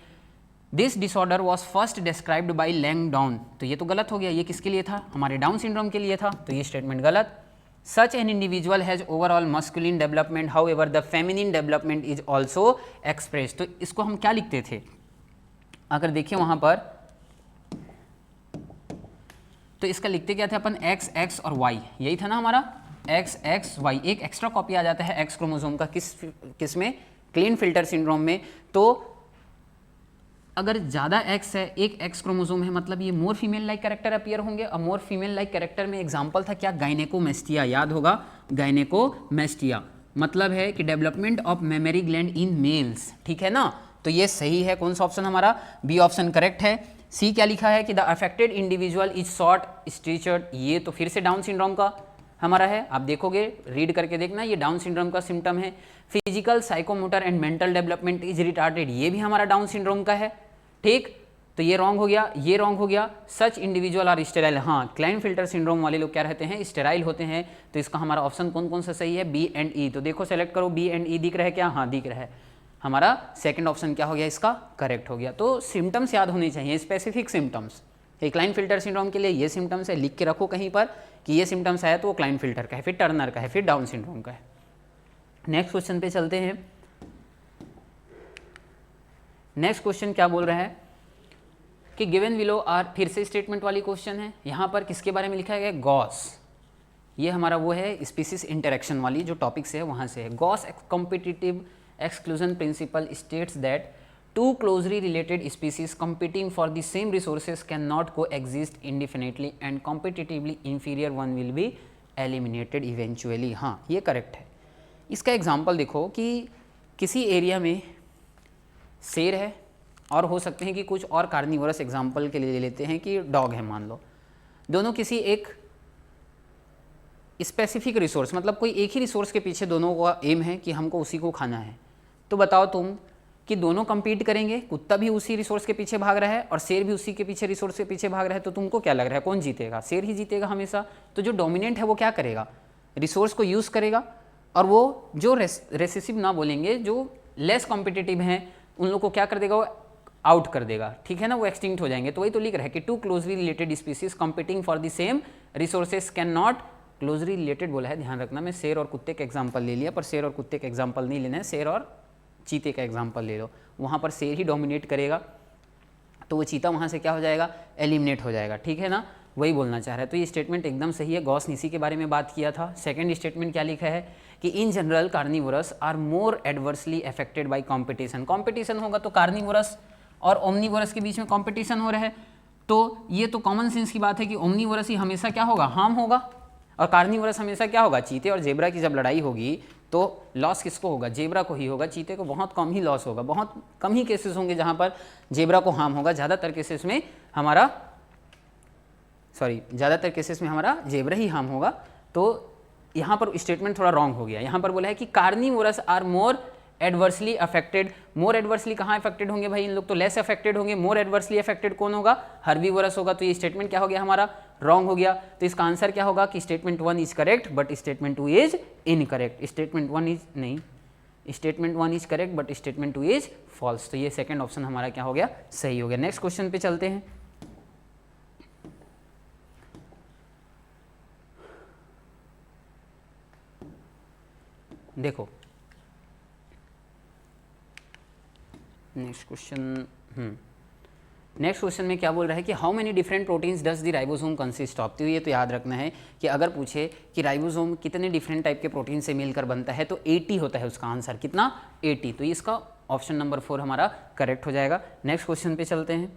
This disorder was first described by Langdon, तो ये तो गलत हो गया। ये किसके लिए था? हमारे डाउन सिंड्रोम के लिए था, तो ये स्टेटमेंट गलत। Such an individual has overall masculine development, however the feminine development is also expressed। तो इसको हम क्या लिखते थे? अगर देखिए वहां पर, तो इसका लिखते क्या थे अपन? X और Y, यही था ना हमारा, XY। एक एक्स्ट्रा कॉपी आ जाता है X क्रोमोसोम का, किस में? क्लीन फिल्टर सिंड्रोम में। तो अगर ज़्यादा X है, एक X क्रोमोसोम है, मतलब ये मोर फीमेल लाइक कैरेक्टर अपीयर होंगे। और मोर फीमेल लाइक कैरेक्टर में एग्जांपल था क्या? गायनेकोमेस्टिया, याद होगा गायनेकोमेस्टिया, मतलब है कि development of memory gland in males, ठीक है ना। तो ये सही है। कौन सा ऑप्शन हमारा? बी ऑप्शन करेक्ट है। सी क्या लिखा है कि the affected individual is short statured, ये तो फिर से डाउन सिंड्रोम का हमारा है। आप देखोगे, रीड करके देखना, ये डाउन सिंड्रोम का सिम्टम है। Physical, psychomotor and mental development is retarded, ये भी हमारा डाउन सिंड्रोम का है, ठीक। तो ये रॉन्ग हो गया, ये रॉन्ग हो गया। सच इंडिविजुअल आर स्टेराइल, हाँ, क्लाइन फिल्टर सिंड्रोम वाले लोग क्या रहते हैं? स्टेराइल होते हैं। तो इसका हमारा ऑप्शन कौन कौन सा सही है? बी एंड ई। तो देखो सेलेक्ट करो, बी एंड ई दिख रहा है क्या? हाँ दिख रहा है। हमारा सेकंड ऑप्शन क्या हो गया? इसका करेक्ट हो गया। तो सिम्टम्स याद होने चाहिए, specific symptoms. Klinefelter syndrome के लिए ये सिम्टम्स है, लिख के रखो कहीं पर कि ये सिम्टम्स आया तो वो क्लाइन फिल्टर का है, फिर टर्नर का है, फिर डाउन सिंड्रोम का है। नेक्स्ट क्वेश्चन पे चलते हैं। नेक्स्ट क्वेश्चन क्या बोल रहा है कि गिवन बिलो आर, फिर से स्टेटमेंट वाली क्वेश्चन है। यहाँ पर किसके बारे में लिखा है? गॉस। ये हमारा वो है स्पीसीज इंटरेक्शन वाली जो टॉपिक से है, वहाँ से है। Gause competitive exclusion principle states that two closely related species competing for the same resources can not co exist indefinitely and competitively inferior one will be eliminated eventually. हाँ ये correct है। इसका एग्जाम्पल देखो कि किसी एरिया में शेर है, और हो सकते हैं कि कुछ और कार्निवोरस एग्जाम्पल के लिए ले लेते हैं कि डॉग है मान लो। दोनों किसी एक स्पेसिफिक रिसोर्स, मतलब कोई एक ही रिसोर्स के पीछे दोनों का एम है कि हमको उसी को खाना है। तो बताओ तुम कि दोनों compete करेंगे, कुत्ता भी उसी रिसोर्स के पीछे भाग रहा है और शेर भी उसी के पीछे रिसोर्स के पीछे भाग रहा है, तो तुमको क्या लग रहा है कौन जीतेगा? शेर ही जीतेगा हमेशा। तो जो डोमिनेंट है वो क्या करेगा? रिसोर्स को यूज़ करेगा, और वो जो रेसेसिव ना बोलेंगे, जो लेस कॉम्पिटिटिव हैं, उन लोग को क्या कर देगा? वो आउट कर देगा, ठीक है ना, वो एक्सटिंक्ट हो जाएंगे। तो वही तो लिख रहा है कि two closely related species competing for the same resources can not, closely related बोला है, ध्यान रखना। मैं शेर और कुत्ते के एग्जाम्पल ले लिया, पर शेर और कुत्ते के एग्जाम्पल नहीं लेना है, शेर और चीते का एग्जाम्पल ले लो। वहाँ पर शेर ही डोमिनेट करेगा। तो वो चीता वहाँ से क्या हो जाएगा, एलिमिनेट हो जाएगा, ठीक है ना, वही बोलना चाह रहा है। तो ये स्टेटमेंट एकदम सही है, गॉस निसी के बारे में बात किया था। सेकंड स्टेटमेंट क्या लिखा है कि in general carnivorous are more adversely affected by competition. Competition होगा तो कार्निवोरस और ओमनीवोरस के बीच में कंपटीशन हो रहा है, तो ये तो कॉमन सेंस की बात है कि ओमनीवोरस ही हमेशा क्या होगा, हार्म होगा, और कार्निवोरस हमेशा क्या होगा, चीते और जेब्रा की जब लड़ाई होगी तो लॉस किसको होगा, जेब्रा को ही होगा, चीते को बहुत कम ही लॉस होगा। बहुत कम ही केसेस होंगे जहाँ पर जेब्रा को हार्म होगा, ज़्यादातर केसेस में हमारा जेब्रा ही हार्म होगा। तो यहाँ पर स्टेटमेंट थोड़ा रॉन्ग हो गया, यहाँ पर बोला है कि carnivorous are more adversely affected. More adversely कहाँ अफेक्टेड होंगे भाई, इन लोग तो लेस अफेक्टेड होंगे। मोर एडवर्सली अफेक्टेड कौन होगा, हर्बीवोरस होगा। तो ये स्टेटमेंट क्या हो गया, हमारा रॉन्ग हो गया। तो इसका आंसर क्या होगा कि statement 1 is correct but statement 2 is incorrect. Statement 1 is correct but statement 2 is false. तो ये सेकंड ऑप्शन हमारा क्या हो गया, सही हो गया। नेक्स्ट क्वेश्चन पे चलते हैं। देखो नेक्स्ट क्वेश्चन में क्या बोल रहा है कि how many different proteins does the ribosome consist of. तो ये तो याद रखना है कि अगर पूछे कि राइबोसोम कितने डिफरेंट टाइप के प्रोटीन से मिलकर बनता है तो 80 होता है उसका आंसर, कितना, 80। तो इसका ऑप्शन नंबर 4 हमारा करेक्ट हो जाएगा। नेक्स्ट क्वेश्चन पे चलते हैं।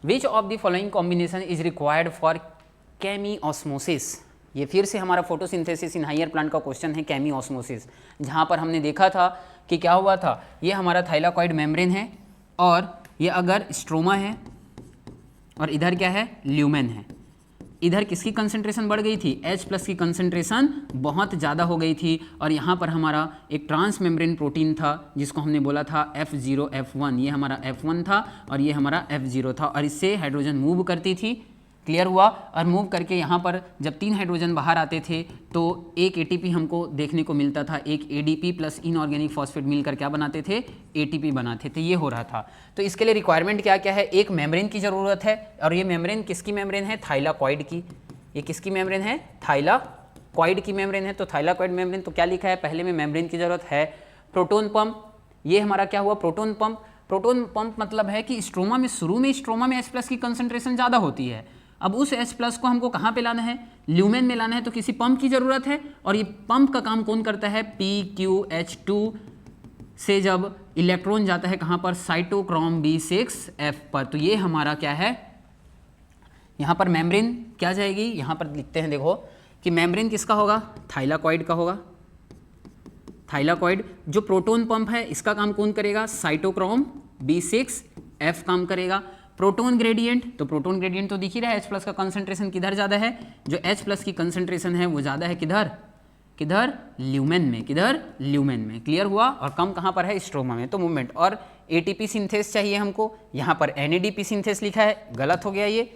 Which of the following combination is required for chemiosmosis. ये फिर से हमारा फोटोसिंथेसिस इन हायर प्लांट का क्वेश्चन है, केमीऑस्मोसिस, जहाँ पर हमने देखा था कि क्या हुआ था, ये हमारा थाइलाकॉइड मेम्ब्रेन है और ये अगर स्ट्रोमा है और इधर क्या है, ल्यूमेन है। इधर किसकी कंसंट्रेशन बढ़ गई थी, H+ की कंसंट्रेशन बहुत ज़्यादा हो गई थी और यहाँ पर हमारा एक ट्रांस मेम्ब्रेन प्रोटीन था जिसको हमने बोला था F0 F1। ये हमारा F1 था और ये हमारा F0 था और इससे हाइड्रोजन मूव करती थी। क्लियर हुआ। और मूव करके यहाँ पर जब 3 हाइड्रोजन बाहर आते थे तो एक ATP हमको देखने को मिलता था, एक ADP प्लस इनऑर्गेनिक फॉस्फेट मिलकर क्या बनाते थे, ATP बनाते थे। ये हो रहा था। तो इसके लिए रिक्वायरमेंट क्या क्या है, एक मेम्ब्रेन की ज़रूरत है और ये मेम्ब्रेन किसकी मेम्ब्रेन है, थाइलाकॉइड की। ये किसकी मेम्ब्रेन है, थाइलाकॉइड की मेम्ब्रेन है। तो थाइलाकॉइड मेम्ब्रेन, तो क्या लिखा है पहले में, मेम्ब्रेन की ज़रूरत है। प्रोटोन पंप, ये हमारा क्या हुआ, प्रोटोन पंप। प्रोटोन पंप मतलब है कि स्ट्रोमा में, शुरू में स्ट्रोमा में H+ की कंसंट्रेशन ज़्यादा होती है। अब उस H+ को हमको कहाँ पे लाना है, ल्यूमेन में लाना है, तो किसी पंप की ज़रूरत है। और ये पंप का काम कौन करता है, PQH2 से जब इलेक्ट्रॉन जाता है कहाँ पर, साइटोक्रोम B6F पर। तो ये हमारा क्या है, यहाँ पर मेम्ब्रेन क्या जाएगी, यहाँ पर लिखते हैं देखो कि मेम्ब्रेन किसका होगा, थाइलाकॉइड का होगा। थाइलाकॉइड जो प्रोटोन पंप है इसका काम कौन करेगा, साइटोक्रोम B6F काम करेगा। प्रोटोन ग्रेडियंट, तो प्रोटोन ग्रेडियंट तो दिख ही रहा है, H+ का कंसंट्रेशन किधर ज़्यादा है, जो H+ की कंसंट्रेशन है वो ज़्यादा है किधर, ल्यूमेन में, ल्यूमेन में। क्लियर हुआ। और कम कहाँ पर है, स्ट्रोमा में। तो मूवमेंट और ATP सिंथेस चाहिए हमको, यहाँ पर NADP सिंथेस लिखा है, गलत हो गया ये।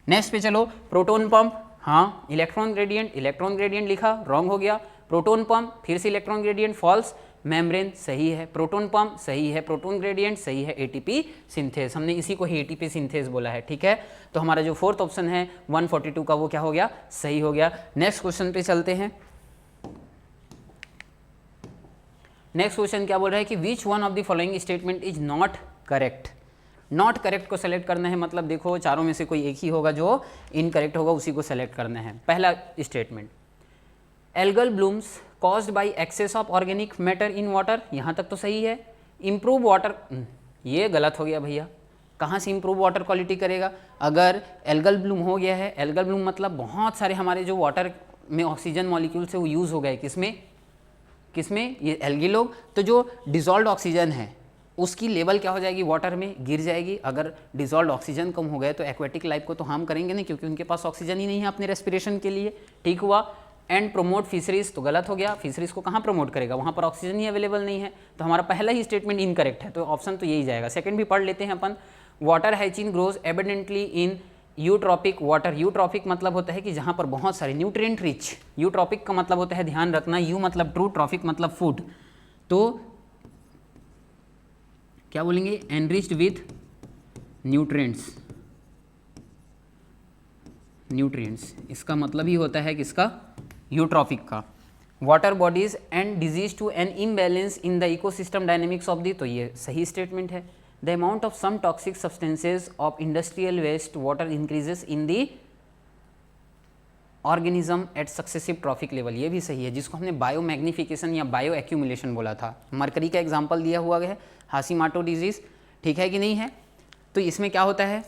नेक्स्ट पे चलो, प्रोटोन पंप, हाँ इलेक्ट्रॉन ग्रेडियंट लिखा, रॉन्ग हो गया। प्रोटोन पंप, फिर से इलेक्ट्रॉन ग्रेडियंट फॉल्स। मेम्ब्रेन सही है, प्रोटोन पंप सही है, प्रोटोन ग्रेडियंट सही है, ATP सिंथेस, हमने इसी को ही ATP सिंथेस बोला है, ठीक है। तो हमारा जो 4th ऑप्शन है 142 का वो क्या हो गया, सही हो गया। नेक्स्ट क्वेश्चन पे चलते हैं। नेक्स्ट क्वेश्चन क्या बोल रहा है कि which one of the following statement is not correct. Not correct को सेलेक्ट करना है, मतलब देखो चारों में से कोई एक ही होगा जो इनकरेक्ट होगा, उसी को सेलेक्ट करना है। पहला statement, algal blooms caused by excess of organic matter in water, यहाँ तक तो सही है। इम्प्रूव वाटर, ये गलत हो गया भैया, कहाँ से इम्प्रूव वाटर क्वालिटी करेगा। अगर एल्गल ब्लूम हो गया है, एल्गल ब्लूम मतलब बहुत सारे हमारे जो वाटर में ऑक्सीजन मॉलिक्यूल्स है वो यूज़ हो गए, किसमें, ये एल्गी लोग। तो जो डिजॉल्व ऑक्सीजन है उसकी लेवल क्या हो जाएगी, वाटर में गिर जाएगी। अगर डिजॉल्व ऑक्सीजन कम हो गए तो एक्वेटिक लाइफ को तो हार्म करेंगे नहीं, क्योंकि उनके पास ऑक्सीजन ही नहीं है अपने रेस्पिरेशन के लिए, ठीक हुआ। एंड प्रोमोट फिशरीज, तो गलत हो गया, फिशरीज को कहाँ प्रमोट करेगा, वहाँ पर ऑक्सीजन ही अवेलेबल नहीं है। तो हमारा पहला ही स्टेटमेंट इनकरेक्ट है, तो ऑप्शन तो यही जाएगा। सेकंड भी पढ़ लेते हैं अपन, वाटर हाइजीन ग्रोज एबिडेंटली इन यूट्रॉपिक वाटर। यूट्रॉपिक मतलब होता है कि जहाँ पर बहुत सारे न्यूट्रिएंट रिच, यूट्रॉपिक का मतलब होता है, ध्यान रखना, यू मतलब ट्रू, ट्रॉपिक मतलब फूड, तो क्या बोलेंगे, एनरिच्ड विथ न्यूट्रिएंट्स, इसका मतलब ही होता है किसका, यूट्रॉपिक का। Water bodies and disease to an imbalance in the ecosystem dynamics of the, तो ये सही स्टेटमेंट है। The amount of some toxic substances of industrial waste water increases in the organism at successive trophic level, ये भी सही है, जिसको हमने बायो मैग्निफिकेशन या बायो एक्यूमुलेशन बोला था। मरकरी का एग्जाम्पल दिया हुआ है, हाशीमोटो डिजीज़, ठीक है कि नहीं है। तो इसमें क्या होता है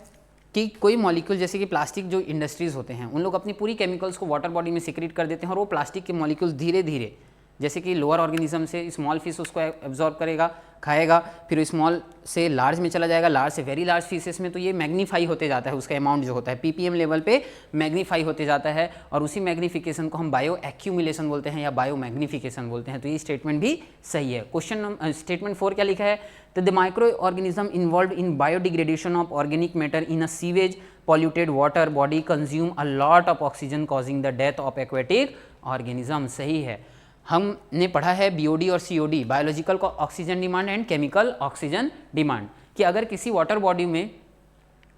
कि कोई मॉलिक्यूल, जैसे कि प्लास्टिक जो इंडस्ट्रीज़ होते हैं उन लोग अपनी पूरी केमिकल्स को वाटर बॉडी में सिक्रीट कर देते हैं, और वो प्लास्टिक के मॉलिक्यूल्स धीरे धीरे, जैसे कि लोअर ऑर्गेनिज्म से स्मॉल फिश उसको एब्जॉर्ब करेगा, खाएगा, फिर स्मॉल से लार्ज में चला जाएगा, लार्ज से वेरी लार्ज फिशेस में, तो ये मैग्नीफाई होते जाता है, उसका अमाउंट जो होता है पीपीएम लेवल पे मैग्नीफाई होते जाता है, और उसी मैग्नीफिकेशन को हम बायो एक्यूमुलेशन बोलते हैं या बायो मैग्नीफिकेशन बोलते हैं। तो ये स्टेटमेंट भी सही है। क्वेश्चन स्टेटमेंट 4 क्या लिखा है, the micro organism involve in biodegradation of organic matter in a sewage polluted water body consume a lot of oxygen causing the death of aquatic organism, सही है। हमने पढ़ा है बीओडी और COD, biological oxygen demand and chemical oxygen demand, कि अगर किसी water body में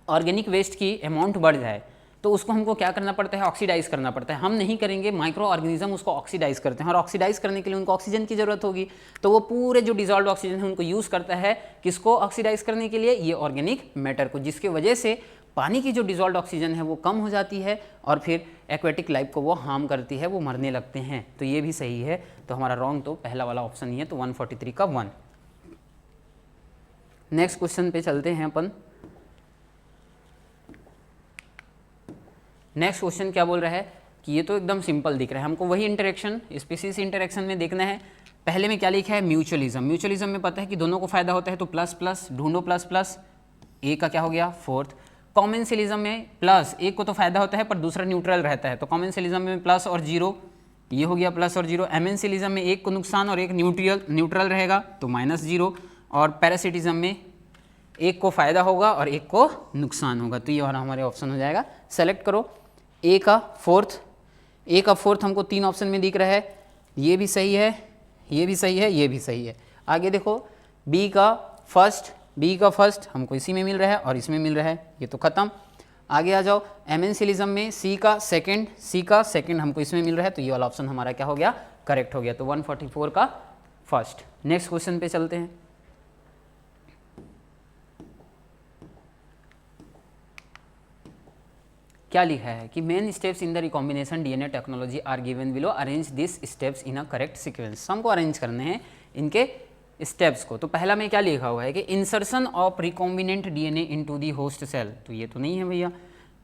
ऑर्गेनिक वेस्ट की अमाउंट बढ़ जाए तो उसको हमको क्या करना पड़ता है, ऑक्सीडाइज करना पड़ता है। हम नहीं करेंगे, माइक्रो ऑर्गेनिज्म उसको ऑक्सीडाइज करते हैं, और ऑक्सीडाइज करने के लिए उनको ऑक्सीजन की जरूरत होगी, तो वो पूरे जो डिजॉल्व ऑक्सीजन है उनको यूज़ करता है, किसको ऑक्सीडाइज करने के लिए, ये ऑर्गेनिक मैटर को, जिसके वजह से पानी की जो डिजॉल्व ऑक्सीजन है वो कम हो जाती है, और फिर एक्वेटिक लाइफ को वो हार्म करती है, वो मरने लगते हैं। तो ये भी सही है। तो हमारा रॉन्ग तो पहला वाला ऑप्शन ही है, तो 143 का 1। नेक्स्ट क्वेश्चन पे चलते हैं अपन। नेक्स्ट क्वेश्चन क्या बोल रहा है कि ये तो एकदम सिंपल दिख रहा है हमको, वही इंटरेक्शन स्पीसीज इंटरेक्शन में देखना है। पहले में क्या लिखा है, म्यूचुअलिज्म। म्यूचुअलिज्म में पता है कि दोनों को फायदा होता है, तो प्लस प्लस ढूंढो, प्लस प्लस, ए का क्या हो गया, फोर्थ। कॉमेंसिलिज्म में प्लस, एक को तो फायदा होता है पर दूसरा न्यूट्रल रहता है, तो कॉमेंसिलिज्म में प्लस और जीरो, ये हो गया प्लस और जीरो। एमेंसिलिज्म में एक को नुकसान और एक न्यूट्रल रहेगा, तो माइनस जीरो। और पैरासिटिज्म में एक को फायदा होगा और एक को नुकसान होगा, तो ये हमारे ऑप्शन हो जाएगा। सेलेक्ट करो ए का फोर्थ। ए का फोर्थ हमको 3 ऑप्शन में दिख रहा है, ये भी सही है, ये भी सही है, ये भी सही है। आगे देखो बी का फर्स्ट, बी का फर्स्ट हमको इसी में मिल रहा है और इसमें मिल रहा है, ये तो खत्म। आगे आ जाओ एमेंसिलिज्म में सी का सेकंड, सी का सेकंड हमको इसमें मिल रहा है, तो ये वाला ऑप्शन हमारा क्या हो गया, करेक्ट हो गया। तो 144 का फर्स्ट। नेक्स्ट क्वेश्चन पे चलते हैं। क्या लिखा है कि main steps in the recombination DNA technology are given below, arrange this steps in a correct sequence. हमको अरेंज करने हैं इनके स्टेप्स को। तो पहला में क्या लिखा हुआ है कि insertion of recombinant DNA into the host cell, तो ये तो नहीं है भैया।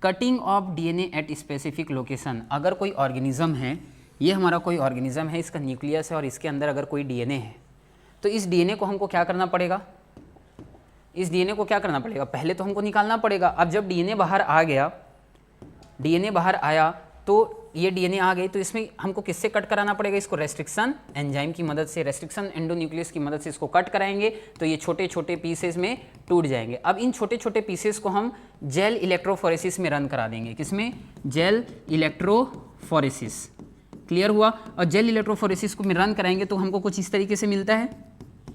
Cutting of DNA at specific location, अगर कोई ऑर्गेनिज्म है, ये हमारा कोई ऑर्गेनिज्म है, इसका न्यूक्लियस है और इसके अंदर अगर कोई डीएनए है, तो इस डीएनए को हमको क्या करना पड़ेगा, इस डीएनए को क्या करना पड़ेगा, पहले तो हमको निकालना पड़ेगा। अब जब डीएनए बाहर आ गया, डीएनए बाहर आया, तो ये डीएनए आ गई, तो इसमें हमको किससे कट कराना पड़ेगा, इसको रेस्ट्रिक्शन एंजाइम की मदद से, रेस्ट्रिक्शन एंडोन्यूक्लियस की मदद से इसको कट कराएंगे, तो ये छोटे छोटे पीसेस में टूट जाएंगे। अब इन छोटे छोटे पीसेस को हम जेल इलेक्ट्रोफोरेसिस में रन करा देंगे, किसमें, जेल इलेक्ट्रोफोरेसिस। क्लियर हुआ। और जेल इलेक्ट्रोफोरेसिस को में रन कराएंगे तो हमको कुछ इस तरीके से मिलता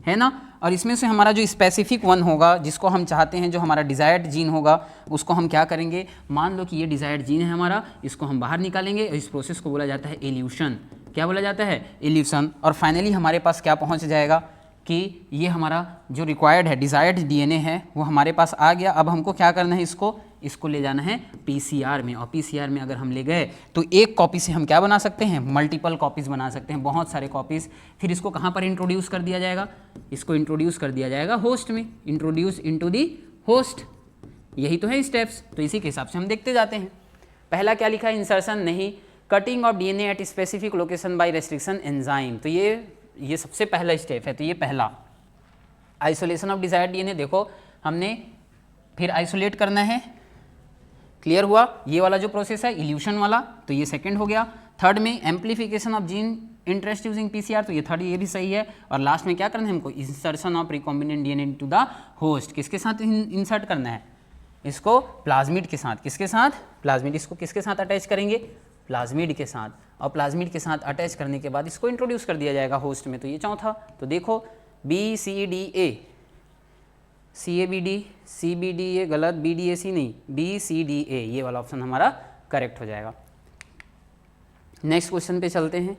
है ना। और इसमें से हमारा जो स्पेसिफिक वन होगा, जिसको हम चाहते हैं, जो हमारा डिज़ायर्ड जीन होगा, उसको हम क्या करेंगे, मान लो कि ये डिज़ायर्ड जीन है हमारा, इसको हम बाहर निकालेंगे और इस प्रोसेस को बोला जाता है इल्यूशन। क्या बोला जाता है, इल्यूशन। और फाइनली हमारे पास क्या पहुंच जाएगा कि ये हमारा जो रिक्वायर्ड है, डिज़ायर्ड डीएनए है, वो हमारे पास आ गया। अब हमको क्या करना है, इसको ले जाना है पीसीआर में, और पीसीआर में अगर हम ले गए तो एक कॉपी से हम क्या बना सकते हैं, मल्टीपल कॉपीज़ बना सकते हैं, बहुत सारे कॉपीज़। फिर इसको कहाँ पर इंट्रोड्यूस कर दिया जाएगा, इसको इंट्रोड्यूस कर दिया जाएगा होस्ट में, इंट्रोड्यूस इनटू दी होस्ट। यही तो है स्टेप्स, तो इसी के हिसाब से हम देखते जाते हैं। पहला क्या लिखा है, इंसर्शन नहीं, cutting of DNA at specific location bye restriction enzyme, तो ये सबसे पहला स्टेप है, तो ये पहला। आइसोलेशन ऑफ डिजायर्ड डीएनए, देखो हमने फिर आइसोलेट करना है। क्लियर हुआ। ये वाला जो प्रोसेस है इल्यूशन वाला, तो ये सेकंड हो गया। थर्ड में amplification of gene interest using PCR, तो ये थर्ड, ये भी सही है। और लास्ट में क्या करना है हमको, insertion of recombinant DNA into the host. किसके साथ इंसर्ट करना है, इसको प्लाज्मिड के साथ। किसके साथ, प्लाज्मिड। इसको किसके साथ अटैच करेंगे, प्लाज्मिड के साथ। और प्लाज्मिड के साथ अटैच करने के बाद इसको इंट्रोड्यूस कर दिया जाएगा होस्ट में, तो ये चौथा। तो देखो BCDA, CABD, CBD, ये गलत, BDAC नहीं, BCDA, ये वाला ऑप्शन हमारा करेक्ट हो जाएगा। नेक्स्ट क्वेश्चन पे चलते हैं।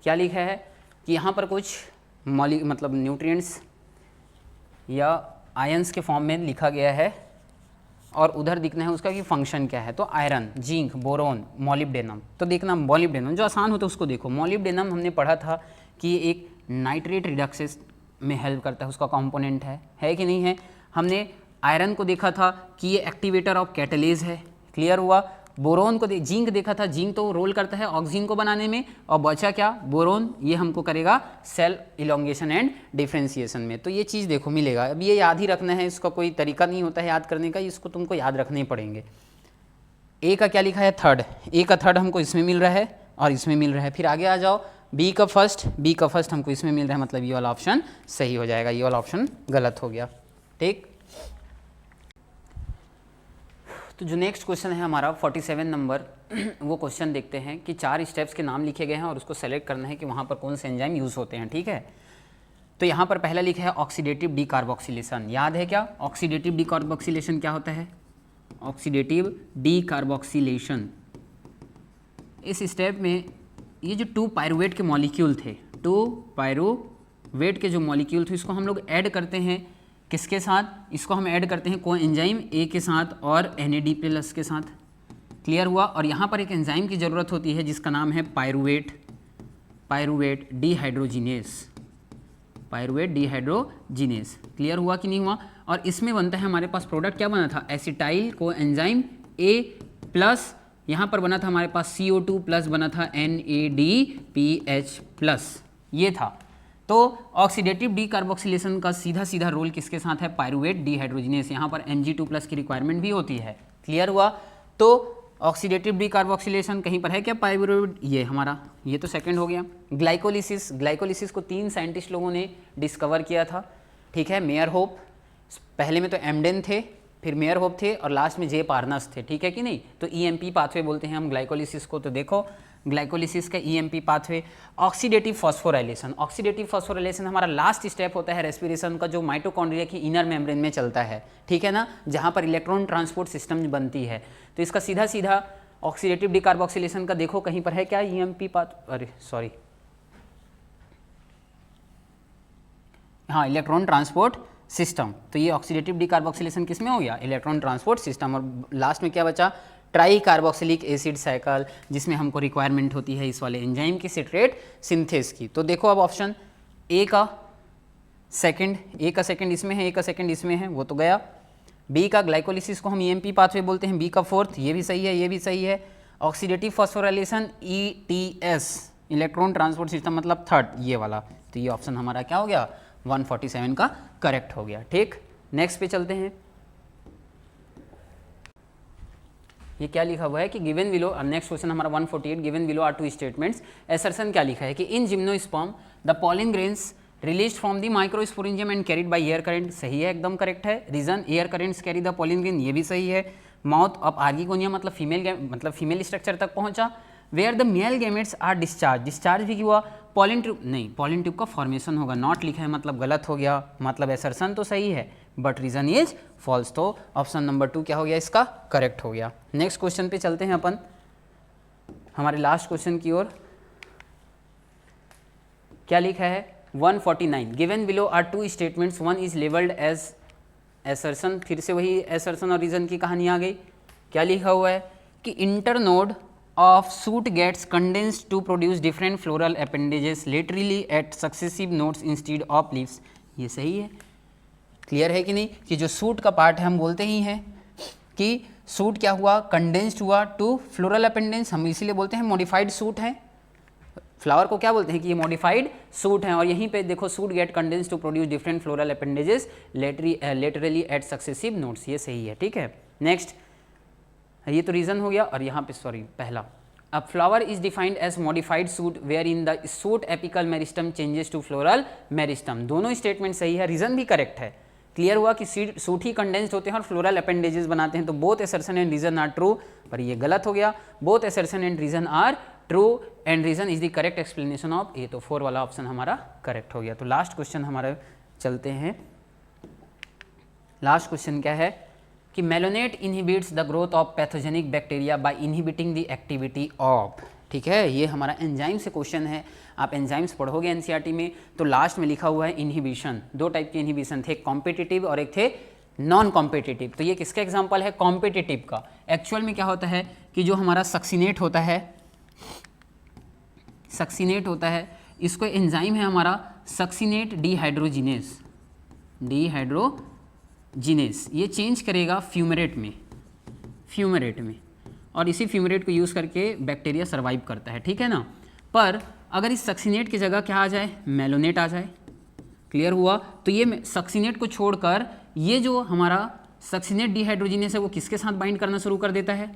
क्या लिखा है कि यहाँ पर कुछ मतलब न्यूट्रिएंट्स या आयंस के फॉर्म में लिखा गया है और उधर दिखना है उसका कि फंक्शन क्या है। तो आयरन, जिंक, बोरोन, मॉलिब्डेनम। तो देखना मॉलिब्डेनम जो आसान होता है उसको देखो। मॉलिब्डेनम हमने पढ़ा था कि एक नाइट्रेट रिडक्सेस में हेल्प करता है, उसका कंपोनेंट है कि नहीं है। हमने आयरन को देखा था कि ये एक्टिवेटर ऑफ कैटलेज है, क्लियर हुआ। बोरोन को जिंक देखा था, जिंक तो रोल करता है ऑक्सीजन को बनाने में, और बचा क्या बोरोन, ये हमको करेगा सेल इलोंगेशन एंड डिफरेंशिएशन में। तो ये चीज़ देखो मिलेगा। अब ये याद ही रखना है, इसका कोई तरीका नहीं होता है याद करने का, इसको तुमको याद रखने पड़ेंगे। ए का क्या लिखा है थर्ड, ए का थर्ड हमको इसमें मिल रहा है और इसमें मिल रहा है। फिर आगे आ जाओ, बी का फर्स्ट हमको इसमें मिल रहा है, मतलब ये वाला ऑप्शन सही हो जाएगा, ये वाला ऑप्शन गलत हो गया। ठीक, तो जो नेक्स्ट क्वेश्चन है हमारा 47 नंबर वो क्वेश्चन देखते हैं कि 4 स्टेप्स के नाम लिखे गए हैं और उसको सेलेक्ट करना है कि वहाँ पर कौन से एंजाइम यूज़ होते हैं। ठीक है, तो यहाँ पर पहला लिखा है ऑक्सीडेटिव डीकार्बोक्सिलेशन। याद है क्या ऑक्सीडेटिव डीकार्बोक्सिलेशन क्या होता है? ऑक्सीडेटिव डीकार्बोक्सिलेशन, इस स्टेप में ये जो 2 पायरुवेट के मॉलिक्यूल थे, 2 पायरुवेट के जो मॉलिक्यूल थे इसको हम लोग ऐड करते हैं किसके साथ? इसको हम ऐड करते हैं कोएंजाइम ए के साथ और NAD+ के साथ, क्लियर हुआ। और यहाँ पर एक एंजाइम की ज़रूरत होती है जिसका नाम है पायरुवेट डिहाइड्रोजिनेस, क्लियर हुआ कि नहीं हुआ। और इसमें बनता है हमारे पास प्रोडक्ट, क्या बना था? एसिटाइल कोएंजाइम A+, यहाँ पर बना था हमारे पास CO2+ बना था NADPH+, ये था। तो ऑक्सीडेटिव डीकार्बोक्सिलेशन का सीधा रोल किसके साथ है? Pyruvate dehydrogenase. यहाँ पर Mg2+ की रिक्वायरमेंट भी होती है, क्लियर हुआ। तो ऑक्सीडेटिव डीकार्बोक्सिलेशन कहीं पर है क्या? पायरुवेट, ये हमारा, ये तो सेकंड हो गया। ग्लाइकोलिसिस को 3 साइंटिस्ट लोगों ने डिस्कवर किया था, ठीक है। मेयर होप, पहले में तो एमडेन थे, फिर मेयर होप थे और लास्ट में जे पार्नस थे, ठीक है कि नहीं। तो EMP पाथवे बोलते हैं हम ग्लाइकोलिसिस को। तो देखो ग्लाइकोलिसिस का EMP पाथवे। ऑक्सीडेटिव फॉस्फोराइलेशन हमारा लास्ट स्टेप होता है रेस्पिरेशन का, जो माइटोकॉन्ड्रिया की इनर मेम्ब्रेन में चलता है, ठीक है ना, जहाँ पर इलेक्ट्रॉन ट्रांसपोर्ट सिस्टम बनती है। तो इसका सीधा ऑक्सीडेटिव डिकार्बोक्सिलेशन का देखो कहीं पर है क्या EMP पाथ, अरे सॉरी, हाँ, इलेक्ट्रॉन ट्रांसपोर्ट सिस्टम। तो ये ऑक्सीडेटिव डिकार्बोक्सिलेशन किस में हो गया? Electron transport system. और लास्ट में क्या बचा? ट्राई कार्बोक्सिलिक एसिड साइकिल, जिसमें हमको रिक्वायरमेंट होती है इस वाले एंजाइम की सिट्रेट सिंथेस की। तो देखो अब ऑप्शन ए का सेकंड इसमें है, ए का सेकंड इसमें है, वो तो गया। बी का ग्लाइकोलिसिस को हम EMP पाथवे बोलते हैं, बी का फोर्थ, ये भी सही है, ये भी सही है। Oxidative phosphorylation ETS, electron transport system, मतलब थर्ड, ये वाला। तो ये ऑप्शन हमारा क्या हो गया? 147 का करेक्ट हो गया। ठीक, नेक्स्ट पे चलते हैं। ये क्या लिखा हुआ है कि गिवन बिलो, नेक्स्ट क्वेश्चन हमारा 148, given below are 2 statements. Assertion क्या लिखा है कि in gymnosperm the pollen grains release from the microsporangium and carried by air current, सही है, एकदम करेक्ट है। Reason air currents carry the pollen grain, ये भी सही है। माउथ ऑफ आर्गिगोनिया मतलब फीमेल स्ट्रक्चर तक पहुंचा। Where the male gametes are discharge भी हुआ। पॉलन ट्यूब नहीं, पॉलन ट्यूब का फॉर्मेशन होगा, नॉट लिखा है मतलब गलत हो गया। मतलब एसर्शन तो सही है बट रीजन इज फॉल्स। तो ऑप्शन नंबर 2 क्या हो गया? इसका करेक्ट हो गया। नेक्स्ट क्वेश्चन पे चलते हैं अपन हमारे लास्ट क्वेश्चन की ओर। क्या लिखा है? 149, given below are 2 statements, one is labelled as assertion. फिर से वही एसर्शन और रीजन की कहानी आ गई। क्या लिखा हुआ है कि internode of shoot gets condensed to produce different floral appendages laterally at successive nodes instead of leaves, ये सही है, क्लियर है कि नहीं। कि जो सूट का पार्ट है हम बोलते ही हैं कि सूट क्या हुआ? कंडेंस्ड हुआ टू फ्लोरल अपेंडेज, हम इसीलिए बोलते हैं मॉडिफाइड सूट है। फ्लावर को क्या बोलते हैं कि ये मॉडिफाइड सूट है। और यहीं पे देखो shoot get condensed to produce different floral appendages laterally at successive nodes, ये सही है, ठीक है। नेक्स्ट, ये तो रीजन हो गया। और यहाँ पे सॉरी पहला, a flower is defined as modified shoot where in the shoot apical meristem changes to floral meristem, दोनों स्टेटमेंट सही है, रीजन भी करेक्ट है। क्लियर हुआ कि सूट ही कंडेंस्ड होते हैं और फ्लोरल अपेंडेजेस बनाते हैं। तो both assertion and reason are true, पर ये गलत हो गया। Both assertion and reason are true and reason is the correct explanation of A. तो 4 वाला ऑप्शन हमारा करेक्ट हो गया। तो लास्ट क्वेश्चन हमारे चलते हैं। लास्ट क्वेश्चन क्या है कि malonate inhibits the growth of pathogenic bacteria by inhibiting the activity of, ठीक है, ये हमारा एंजाइम से क्वेश्चन है। आप एंजाइम्स पढ़ोगे एनसीईआरटी में तो लास्ट में लिखा हुआ है इनहिबिशन। दो टाइप के इनहिबिशन थे, कॉम्पिटिटिव और एक थे नॉन कॉम्पिटिटिव। तो ये किसका एग्जाम्पल है? कॉम्पिटिटिव का। एक्चुअल में क्या होता है कि जो हमारा सक्सीनेट होता है, इसको एंजाइम है हमारा सक्सीनेट डिहाइड्रोजिनेस, ये चेंज करेगा फ्यूमेरेट में, और इसी फ्यूमेरेट को यूज़ करके बैक्टीरिया सर्वाइव करता है, ठीक है ना। पर अगर इस सक्सीनेट की जगह क्या आ जाए? मेलोनेट आ जाए। क्लियर हुआ? तो ये सक्सीनेट को छोड़कर ये जो हमारा सक्सीनेट डिहाइड्रोजिनेस है वो किसके साथ बाइंड करना शुरू कर देता है?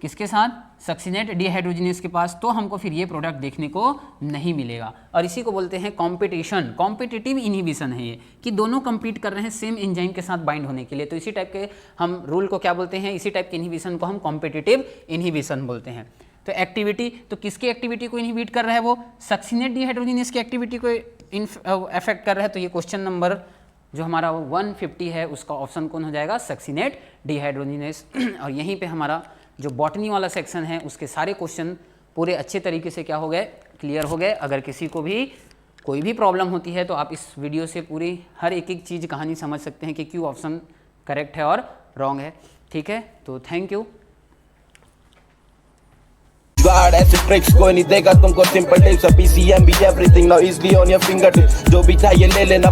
किसके साथ? सक्सीनेट डिहाइड्रोजिनेस के पास। तो हमको फिर ये प्रोडक्ट देखने को नहीं मिलेगा, और इसी को बोलते हैं कॉम्पिटिशन। कॉम्पिटिटिव इनहिबिशन है ये, कि दोनों compete कर रहे हैं सेम एंजाइम के साथ बाइंड होने के लिए। तो इसी टाइप के हम रूल को क्या बोलते हैं? इसी टाइप के इनहिबिशन को हम कॉम्पिटिटिव इनहिबिशन बोलते हैं। तो एक्टिविटी, तो किसकी एक्टिविटी को इनहिबिट कर रहा है? वो सक्सीनेट डिहाइड्रोजिनेस की एक्टिविटी को अफेक्ट कर रहा है। तो ये क्वेश्चन नंबर जो हमारा 150 है उसका ऑप्शन कौन हो जाएगा? Succinate dehydrogenase. और यहीं पे हमारा जो बॉटनी वाला सेक्शन है उसके सारे क्वेश्चन पूरे अच्छे तरीके से क्या हो गए? क्लियर हो गए। अगर किसी को भी कोई भी प्रॉब्लम होती है तो आप इस वीडियो से पूरी हर एक चीज़ कहानी समझ सकते हैं कि क्यों ऑप्शन करेक्ट है और रॉन्ग है, ठीक है। तो थैंक यू। God ऐसे ट्रिक्स कोई नहीं देगा तुमको, सिंपल टिप्स, PCM भी everything now easily on your finger tips. जो भी चाहिए ले लेना।